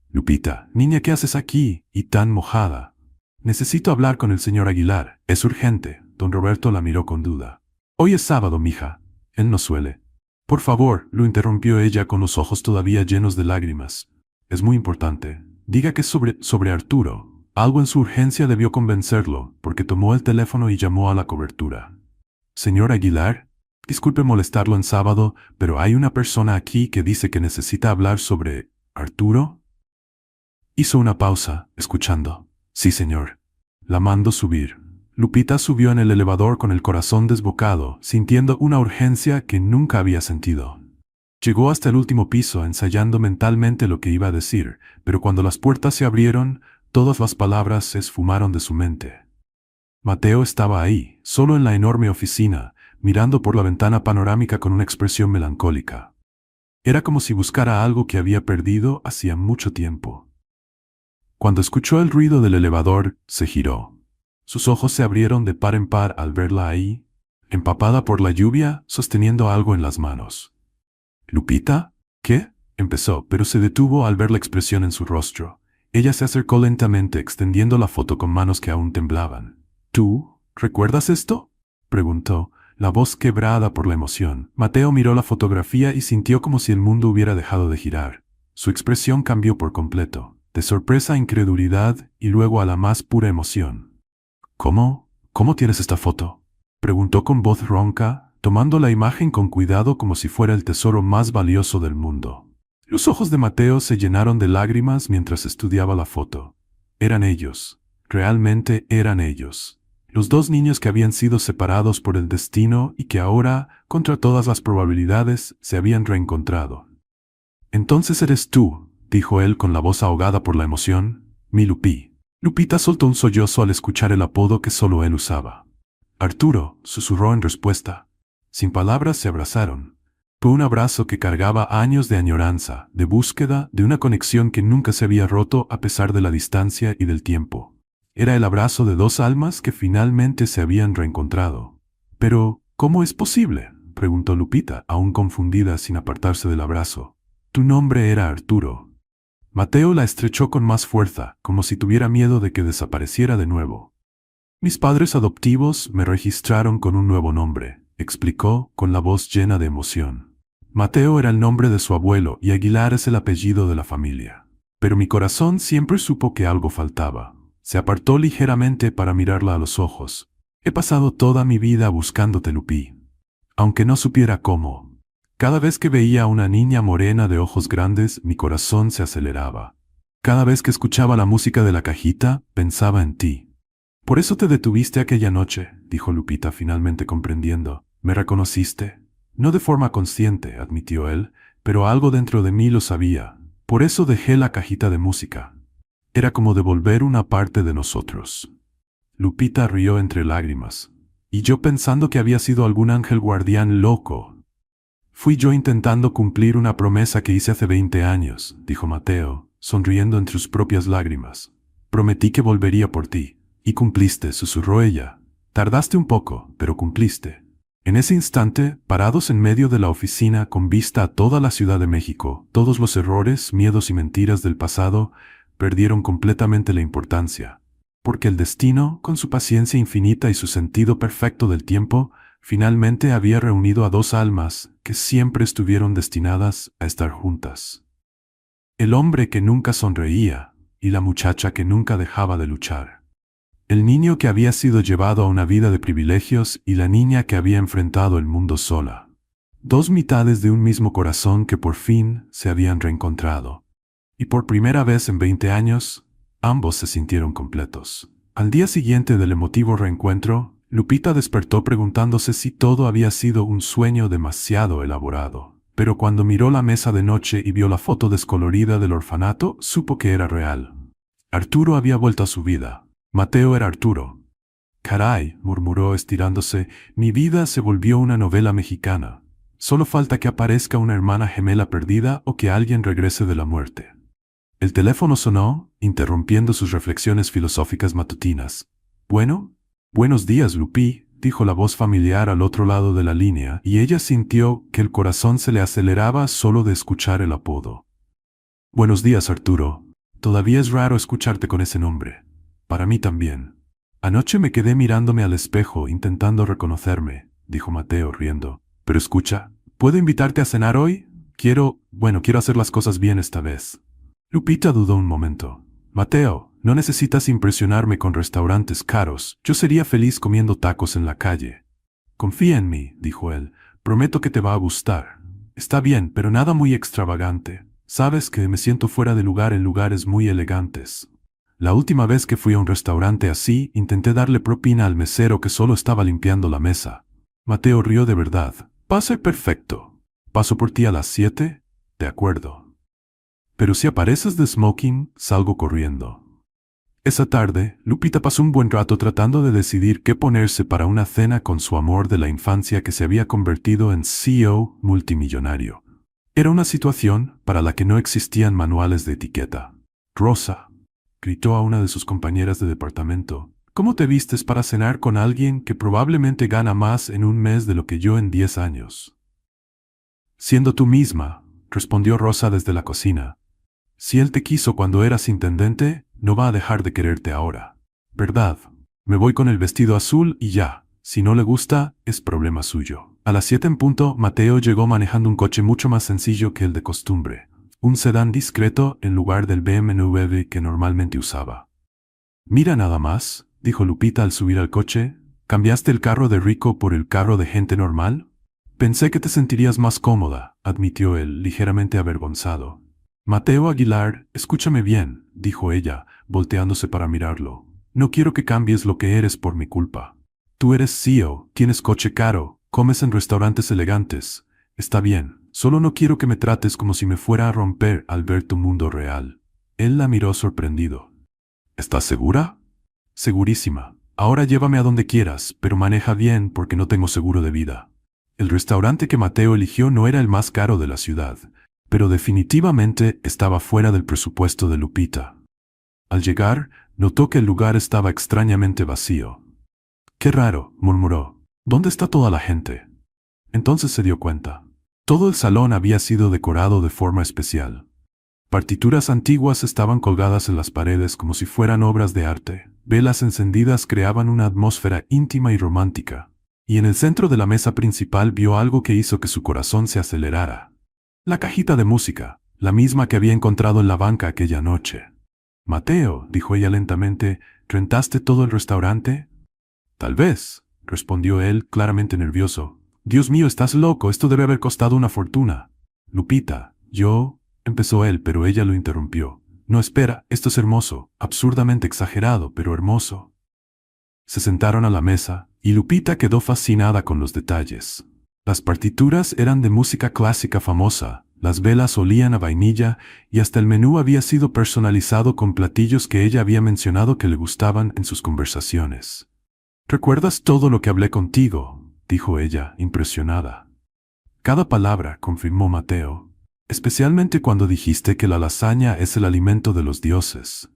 «Lupita, niña, ¿qué haces aquí, y tan mojada?» «Necesito hablar con el señor Aguilar, es urgente». Don Roberto la miró con duda. «Hoy es sábado, mija. Él no suele». «Por favor», lo interrumpió ella con los ojos todavía llenos de lágrimas. «Es muy importante. Diga que es sobre Arturo». Algo en su urgencia debió convencerlo, porque tomó el teléfono y llamó a la cobertura. «Señor Aguilar, disculpe molestarlo en sábado, pero hay una persona aquí que dice que necesita hablar sobre Arturo». Hizo una pausa, escuchando. «Sí, señor. La mando subir». Lupita subió en el elevador con el corazón desbocado, sintiendo una urgencia que nunca había sentido. Llegó hasta el último piso ensayando mentalmente lo que iba a decir, pero cuando las puertas se abrieron, todas las palabras se esfumaron de su mente. Mateo estaba ahí, solo en la enorme oficina, mirando por la ventana panorámica con una expresión melancólica. Era como si buscara algo que había perdido hacía mucho tiempo. Cuando escuchó el ruido del elevador, se giró. Sus ojos se abrieron de par en par al verla ahí, empapada por la lluvia, sosteniendo algo en las manos. «¿Lupita? ¿Qué?», empezó, pero se detuvo al ver la expresión en su rostro. Ella se acercó lentamente, extendiendo la foto con manos que aún temblaban. «¿Tú? ¿Recuerdas esto?», preguntó, la voz quebrada por la emoción. Mateo miró la fotografía y sintió como si el mundo hubiera dejado de girar. Su expresión cambió por completo, de sorpresa a incredulidad y luego a la más pura emoción. ¿Cómo tienes esta foto?», preguntó con voz ronca, tomando la imagen con cuidado como si fuera el tesoro más valioso del mundo. Los ojos de Mateo se llenaron de lágrimas mientras estudiaba la foto. Eran ellos, realmente eran ellos. Los dos niños que habían sido separados por el destino y que ahora, contra todas las probabilidades, se habían reencontrado. «Entonces eres tú», dijo él con la voz ahogada por la emoción, «mi Lupi». Lupita soltó un sollozo al escuchar el apodo que solo él usaba. «Arturo», susurró en respuesta. Sin palabras se abrazaron. Fue un abrazo que cargaba años de añoranza, de búsqueda, de una conexión que nunca se había roto a pesar de la distancia y del tiempo. Era el abrazo de dos almas que finalmente se habían reencontrado. «Pero, ¿cómo es posible?», preguntó Lupita, aún confundida sin apartarse del abrazo. «Tu nombre era Arturo». Mateo la estrechó con más fuerza, como si tuviera miedo de que desapareciera de nuevo. «Mis padres adoptivos me registraron con un nuevo nombre», explicó, con la voz llena de emoción. «Mateo era el nombre de su abuelo y Aguilar es el apellido de la familia. Pero mi corazón siempre supo que algo faltaba». Se apartó ligeramente para mirarla a los ojos. «He pasado toda mi vida buscándote, Lupi. Aunque no supiera cómo. Cada vez que veía a una niña morena de ojos grandes, mi corazón se aceleraba. Cada vez que escuchaba la música de la cajita, pensaba en ti. Por eso te detuviste aquella noche», dijo Lupita finalmente comprendiendo. «¿Me reconociste?» «No de forma consciente», admitió él, «pero algo dentro de mí lo sabía. Por eso dejé la cajita de música. Era como devolver una parte de nosotros». Lupita rió entre lágrimas. «Y yo pensando que había sido algún ángel guardián loco». «Fui yo intentando cumplir una promesa que hice hace 20 años», dijo Mateo, sonriendo entre sus propias lágrimas. «Prometí que volvería por ti. Y cumpliste, susurró ella. Tardaste un poco, pero cumpliste. En ese instante, parados en medio de la oficina con vista a toda la Ciudad de México, todos los errores, miedos y mentiras del pasado perdieron completamente la importancia. Porque el destino, con su paciencia infinita y su sentido perfecto del tiempo, finalmente había reunido a dos almas que siempre estuvieron destinadas a estar juntas. El hombre que nunca sonreía y la muchacha que nunca dejaba de luchar. El niño que había sido llevado a una vida de privilegios y la niña que había enfrentado el mundo sola. Dos mitades de un mismo corazón que por fin se habían reencontrado. Y por primera vez en 20 años, ambos se sintieron completos. Al día siguiente del emotivo reencuentro, Lupita despertó preguntándose si todo había sido un sueño demasiado elaborado. Pero cuando miró la mesa de noche y vio la foto descolorida del orfanato, supo que era real. Arturo había vuelto a su vida. Mateo era Arturo. Caray, murmuró estirándose, mi vida se volvió una novela mexicana. Solo falta que aparezca una hermana gemela perdida o que alguien regrese de la muerte. El teléfono sonó, interrumpiendo sus reflexiones filosóficas matutinas. Bueno, buenos días, Lupi, dijo la voz familiar al otro lado de la línea, y ella sintió que el corazón se le aceleraba solo de escuchar el apodo. Buenos días, Arturo. Todavía es raro escucharte con ese nombre. Para mí también. Anoche me quedé mirándome al espejo intentando reconocerme, dijo Mateo riendo. Pero escucha, ¿puedo invitarte a cenar hoy? Quiero hacer las cosas bien esta vez. Lupita dudó un momento. Mateo, no necesitas impresionarme con restaurantes caros. Yo sería feliz comiendo tacos en la calle. Confía en mí, dijo él. Prometo que te va a gustar. Está bien, pero nada muy extravagante. Sabes que me siento fuera de lugar en lugares muy elegantes. La última vez que fui a un restaurante así, intenté darle propina al mesero que solo estaba limpiando la mesa. Mateo rió de verdad. Pase perfecto. ¿Paso por ti a las 7? De acuerdo. Pero si apareces de smoking, salgo corriendo. Esa tarde, Lupita pasó un buen rato tratando de decidir qué ponerse para una cena con su amor de la infancia que se había convertido en CEO multimillonario. Era una situación para la que no existían manuales de etiqueta. Rosa, gritó a una de sus compañeras de departamento, ¿cómo te vistes para cenar con alguien que probablemente gana más en un mes de lo que yo en 10 años? Siendo tú misma, respondió Rosa desde la cocina. Si él te quiso cuando eras intendente, no va a dejar de quererte ahora. ¿Verdad? Me voy con el vestido azul y ya. Si no le gusta, es problema suyo. A las 7 en punto, Mateo llegó manejando un coche mucho más sencillo que el de costumbre. Un sedán discreto en lugar del BMW que normalmente usaba. Mira nada más, dijo Lupita al subir al coche. ¿Cambiaste el carro de rico por el carro de gente normal? Pensé que te sentirías más cómoda, admitió él, ligeramente avergonzado. Mateo Aguilar, escúchame bien, dijo ella, volteándose para mirarlo. No quiero que cambies lo que eres por mi culpa. Tú eres CEO, tienes coche caro, comes en restaurantes elegantes. Está bien, solo no quiero que me trates como si me fuera a romper al ver tu mundo real. Él la miró sorprendido. ¿Estás segura? Segurísima. Ahora llévame a donde quieras, pero maneja bien porque no tengo seguro de vida. El restaurante que Mateo eligió no era el más caro de la ciudad, pero definitivamente estaba fuera del presupuesto de Lupita. Al llegar, notó que el lugar estaba extrañamente vacío. «Qué raro», murmuró. «¿Dónde está toda la gente?» Entonces se dio cuenta. Todo el salón había sido decorado de forma especial. Partituras antiguas estaban colgadas en las paredes como si fueran obras de arte. Velas encendidas creaban una atmósfera íntima y romántica. Y en el centro de la mesa principal vio algo que hizo que su corazón se acelerara. La cajita de música, la misma que había encontrado en la banca aquella noche. «Mateo», dijo ella lentamente, «¿rentaste todo el restaurante?» «Tal vez», respondió él, claramente nervioso. «Dios mío, estás loco, esto debe haber costado una fortuna». «Lupita, empezó él, pero ella lo interrumpió. «No, espera, esto es hermoso, absurdamente exagerado, pero hermoso». Se sentaron a la mesa, y Lupita quedó fascinada con los detalles. Las partituras eran de música clásica famosa, las velas olían a vainilla y hasta el menú había sido personalizado con platillos que ella había mencionado que le gustaban en sus conversaciones. «¿Recuerdas todo lo que hablé contigo?», dijo ella, impresionada. «Cada palabra», confirmó Mateo, «especialmente cuando dijiste que la lasaña es el alimento de los dioses».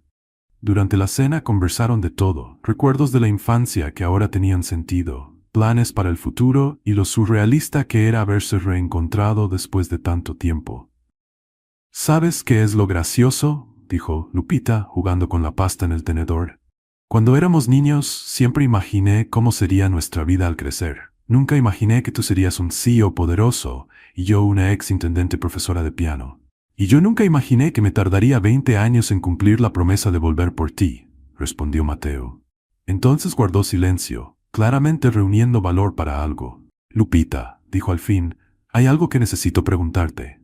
Durante la cena conversaron de todo, recuerdos de la infancia que ahora tenían sentido, planes para el futuro y lo surrealista que era haberse reencontrado después de tanto tiempo. ¿Sabes qué es lo gracioso?, dijo Lupita, jugando con la pasta en el tenedor. Cuando éramos niños, siempre imaginé cómo sería nuestra vida al crecer. Nunca imaginé que tú serías un CEO poderoso y yo una ex intendente profesora de piano. Y yo nunca imaginé que me tardaría 20 años en cumplir la promesa de volver por ti, respondió Mateo. Entonces guardó silencio, claramente reuniendo valor para algo. Lupita, dijo al fin, hay algo que necesito preguntarte.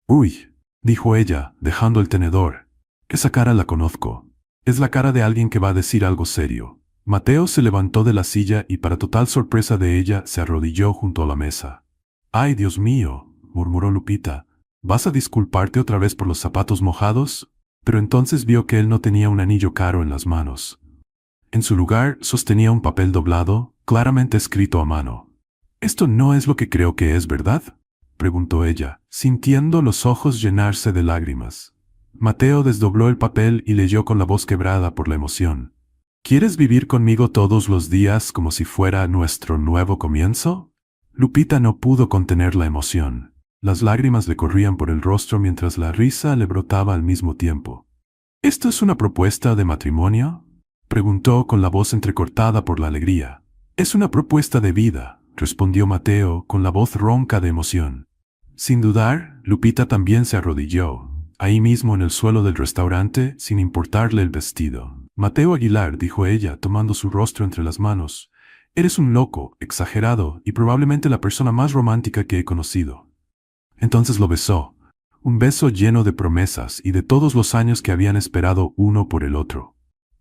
Uy, dijo ella, dejando el tenedor. Esa cara la conozco. Es la cara de alguien que va a decir algo serio. Mateo se levantó de la silla y para total sorpresa de ella se arrodilló junto a la mesa. ¡Ay, Dios mío!, murmuró Lupita. ¿Vas a disculparte otra vez por los zapatos mojados? Pero entonces vio que él no tenía un anillo caro en las manos. En su lugar sostenía un papel doblado, claramente escrito a mano. «¿Esto no es lo que creo que es, verdad?», preguntó ella, sintiendo los ojos llenarse de lágrimas. Mateo desdobló el papel y leyó con la voz quebrada por la emoción. «¿Quieres vivir conmigo todos los días como si fuera nuestro nuevo comienzo?». Lupita no pudo contener la emoción. Las lágrimas le corrían por el rostro mientras la risa le brotaba al mismo tiempo. «¿Esto es una propuesta de matrimonio?», preguntó con la voz entrecortada por la alegría. «Es una propuesta de vida», respondió Mateo con la voz ronca de emoción. Sin dudar, Lupita también se arrodilló, ahí mismo en el suelo del restaurante, sin importarle el vestido. «Mateo Aguilar», dijo ella, tomando su rostro entre las manos, «eres un loco, exagerado y probablemente la persona más romántica que he conocido». Entonces lo besó, un beso lleno de promesas y de todos los años que habían esperado uno por el otro.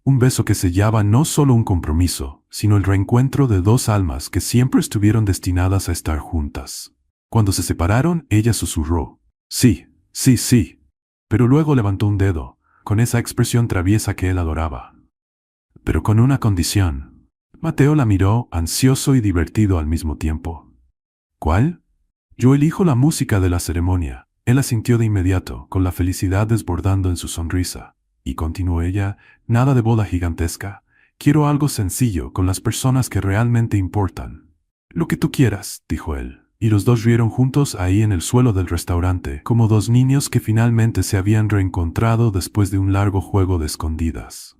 Un beso que sellaba no solo un compromiso, sino el reencuentro de dos almas que siempre estuvieron destinadas a estar juntas. Cuando se separaron, ella susurró, «Sí, sí, sí», pero luego levantó un dedo, con esa expresión traviesa que él adoraba. Pero con una condición. Mateo la miró, ansioso y divertido al mismo tiempo. «¿Cuál?». «Yo elijo la música de la ceremonia». Él asintió de inmediato, con la felicidad desbordando en su sonrisa. Y continuó ella, «Nada de boda gigantesca. Quiero algo sencillo, con las personas que realmente importan». «Lo que tú quieras», dijo él. Y los dos rieron juntos ahí en el suelo del restaurante, como dos niños que finalmente se habían reencontrado después de un largo juego de escondidas.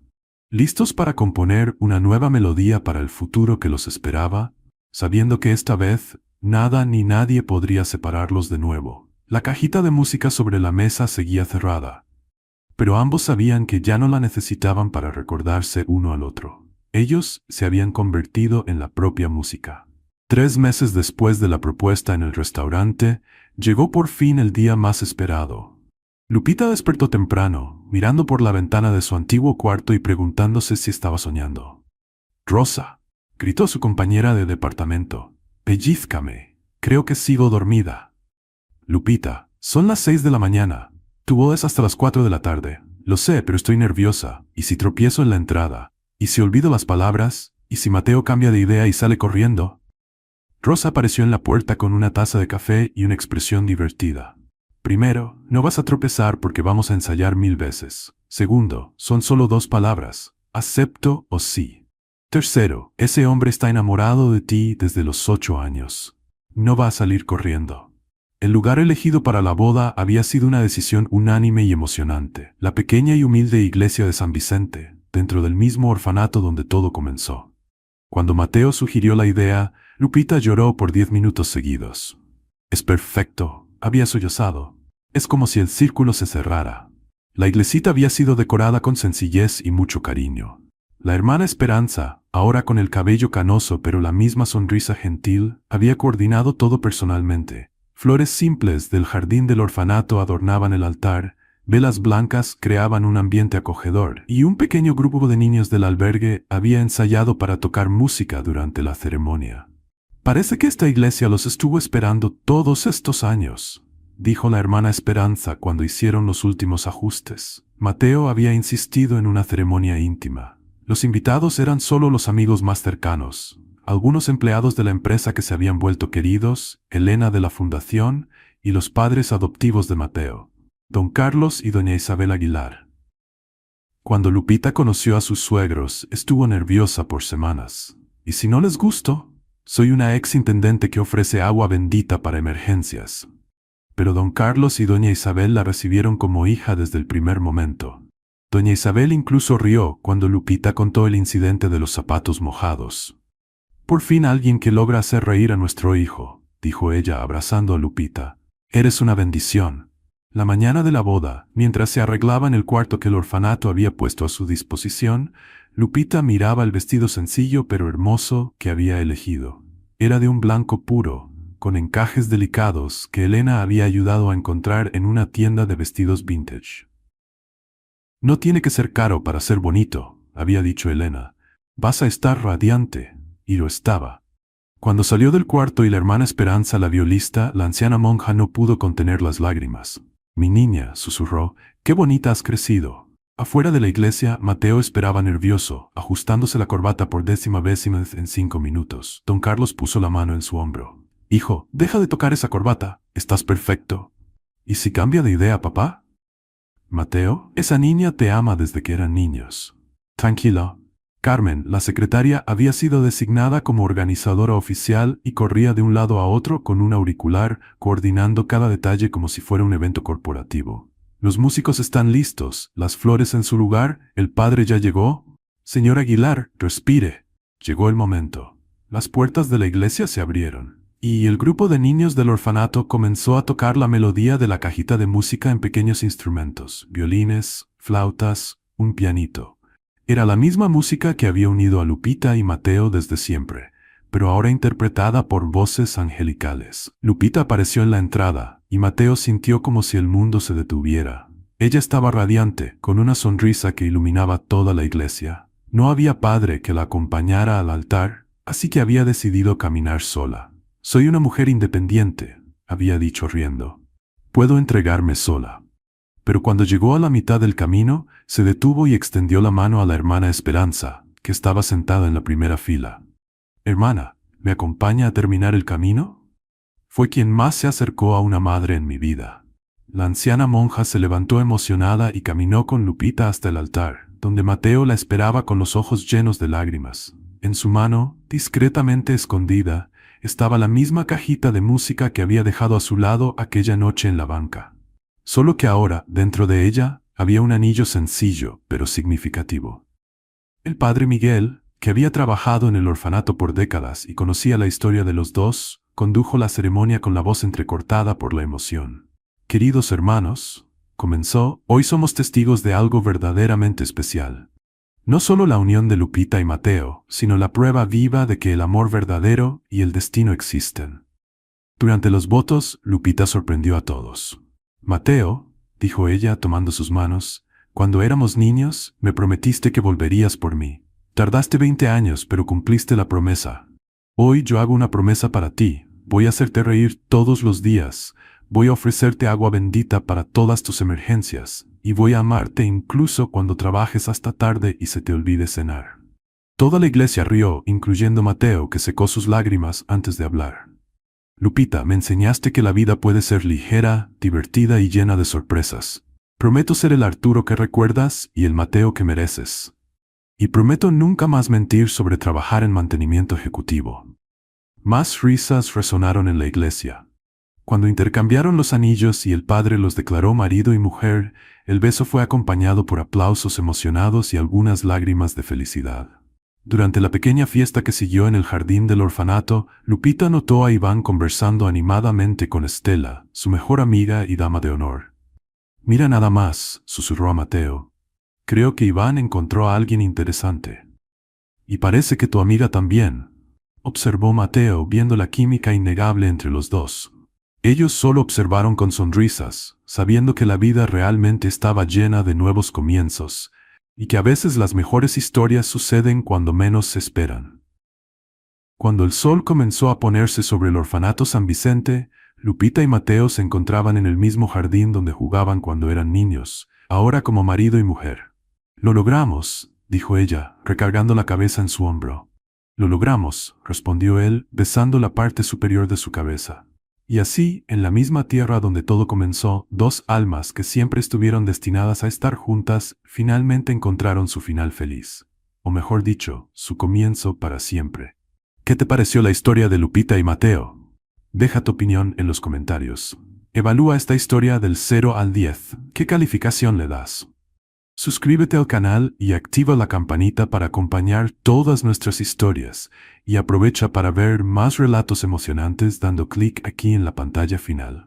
Listos para componer una nueva melodía para el futuro que los esperaba, sabiendo que esta vez nada ni nadie podría separarlos de nuevo. La cajita de música sobre la mesa seguía cerrada, pero ambos sabían que ya no la necesitaban para recordarse uno al otro. Ellos se habían convertido en la propia música. 3 meses después de la propuesta en el restaurante, llegó por fin el día más esperado. Lupita despertó temprano, mirando por la ventana de su antiguo cuarto y preguntándose si estaba soñando. «Rosa», gritó su compañera de departamento, «pellízcame, creo que sigo dormida». «Lupita, son las 6 de la mañana. Tu boda es hasta las 4 de la tarde. Lo sé, pero estoy nerviosa. ¿Y si tropiezo en la entrada? ¿Y si olvido las palabras? ¿Y si Mateo cambia de idea y sale corriendo?». Rosa apareció en la puerta con una taza de café y una expresión divertida. «Primero, no vas a tropezar porque vamos a ensayar 1000 veces. Segundo, son solo 2 palabras, acepto o sí. Tercero, ese hombre está enamorado de ti desde los 8 años. No va a salir corriendo». El lugar elegido para la boda había sido una decisión unánime y emocionante. La pequeña y humilde iglesia de San Vicente, dentro del mismo orfanato donde todo comenzó. Cuando Mateo sugirió la idea, Lupita lloró por 10 minutos seguidos. «Es perfecto», había sollozado. «Es como si el círculo se cerrara». La iglesita había sido decorada con sencillez y mucho cariño. La hermana Esperanza, ahora con el cabello canoso pero la misma sonrisa gentil, había coordinado todo personalmente. Flores simples del jardín del orfanato adornaban el altar, velas blancas creaban un ambiente acogedor, y un pequeño grupo de niños del albergue había ensayado para tocar música durante la ceremonia. «Parece que esta iglesia los estuvo esperando todos estos años», dijo la hermana Esperanza cuando hicieron los últimos ajustes. Mateo había insistido en una ceremonia íntima. Los invitados eran solo los amigos más cercanos, algunos empleados de la empresa que se habían vuelto queridos, Elena de la fundación y los padres adoptivos de Mateo, don Carlos y doña Isabel Aguilar. Cuando Lupita conoció a sus suegros, estuvo nerviosa por semanas. ¿Y si no les gusto? Soy una ex intendente que ofrece agua bendita para emergencias. Pero don Carlos y doña Isabel la recibieron como hija desde el primer momento. Doña Isabel incluso rió cuando Lupita contó el incidente de los zapatos mojados. Por fin alguien que logra hacer reír a nuestro hijo, dijo ella abrazando a Lupita. Eres una bendición. La mañana de la boda, mientras se arreglaba en el cuarto que el orfanato había puesto a su disposición, Lupita miraba el vestido sencillo pero hermoso que había elegido. Era de un blanco puro, con encajes delicados que Elena había ayudado a encontrar en una tienda de vestidos vintage. No tiene que ser caro para ser bonito, había dicho Elena. Vas a estar radiante, y lo estaba. Cuando salió del cuarto y la hermana Esperanza la vio lista, la anciana monja no pudo contener las lágrimas. Mi niña, susurró, qué bonita has crecido. Afuera de la iglesia, Mateo esperaba nervioso, ajustándose la corbata por 10ª vez en 5 minutos. Don Carlos puso la mano en su hombro. Hijo, deja de tocar esa corbata, estás perfecto. ¿Y si cambia de idea, papá? Mateo, esa niña te ama desde que eran niños. Tranquilo. Carmen, la secretaria, había sido designada como organizadora oficial y corría de un lado a otro con un auricular, coordinando cada detalle como si fuera un evento corporativo. Los músicos están listos, las flores en su lugar, el padre ya llegó. Señor Aguilar, respire. Llegó el momento. Las puertas de la iglesia se abrieron, y el grupo de niños del orfanato comenzó a tocar la melodía de la cajita de música en pequeños instrumentos, violines, flautas, un pianito. Era la misma música que había unido a Lupita y Mateo desde siempre, pero ahora interpretada por voces angelicales. Lupita apareció en la entrada, y Mateo sintió como si el mundo se detuviera. Ella estaba radiante, con una sonrisa que iluminaba toda la iglesia. No había padre que la acompañara al altar, así que había decidido caminar sola. Soy una mujer independiente, había dicho riendo. Puedo entregarme sola. Pero cuando llegó a la mitad del camino, se detuvo y extendió la mano a la hermana Esperanza, que estaba sentada en la primera fila. Hermana, ¿me acompaña a terminar el camino? Fue quien más se acercó a una madre en mi vida. La anciana monja se levantó emocionada y caminó con Lupita hasta el altar, donde Mateo la esperaba con los ojos llenos de lágrimas. En su mano, discretamente escondida, estaba la misma cajita de música que había dejado a su lado aquella noche en la banca. Solo que ahora, dentro de ella, había un anillo sencillo, pero significativo. El padre Miguel, que había trabajado en el orfanato por décadas y conocía la historia de los dos, condujo la ceremonia con la voz entrecortada por la emoción. Queridos hermanos, comenzó, hoy somos testigos de algo verdaderamente especial. No solo la unión de Lupita y Mateo, sino la prueba viva de que el amor verdadero y el destino existen. Durante los votos, Lupita sorprendió a todos. Mateo, dijo ella tomando sus manos, cuando éramos niños, me prometiste que volverías por mí. Tardaste 20 años, pero cumpliste la promesa. Hoy yo hago una promesa para ti. Voy a hacerte reír todos los días. Voy a ofrecerte agua bendita para todas tus emergencias. Y voy a amarte incluso cuando trabajes hasta tarde y se te olvide cenar. Toda la iglesia rió, incluyendo Mateo, que secó sus lágrimas antes de hablar. Lupita, me enseñaste que la vida puede ser ligera, divertida y llena de sorpresas. Prometo ser el Arturo que recuerdas y el Mateo que mereces. Y prometo nunca más mentir sobre trabajar en mantenimiento ejecutivo. Más risas resonaron en la iglesia. Cuando intercambiaron los anillos y el padre los declaró marido y mujer, el beso fue acompañado por aplausos emocionados y algunas lágrimas de felicidad. Durante la pequeña fiesta que siguió en el jardín del orfanato, Lupita notó a Iván conversando animadamente con Estela, su mejor amiga y dama de honor. Mira nada más, susurró a Mateo. Creo que Iván encontró a alguien interesante. Y parece que tu amiga también, observó Mateo viendo la química innegable entre los dos. Ellos solo observaron con sonrisas, sabiendo que la vida realmente estaba llena de nuevos comienzos, y que a veces las mejores historias suceden cuando menos se esperan. Cuando el sol comenzó a ponerse sobre el orfanato San Vicente, Lupita y Mateo se encontraban en el mismo jardín donde jugaban cuando eran niños, ahora como marido y mujer. Lo logramos, dijo ella, recargando la cabeza en su hombro. Lo logramos, respondió él, besando la parte superior de su cabeza. Y así, en la misma tierra donde todo comenzó, dos almas que siempre estuvieron destinadas a estar juntas, finalmente encontraron su final feliz. O mejor dicho, su comienzo para siempre. ¿Qué te pareció la historia de Lupita y Mateo? Deja tu opinión en los comentarios. Evalúa esta historia del 0 al 10. ¿Qué calificación le das? Suscríbete al canal y activa la campanita para acompañar todas nuestras historias y aprovecha para ver más relatos emocionantes dando clic aquí en la pantalla final.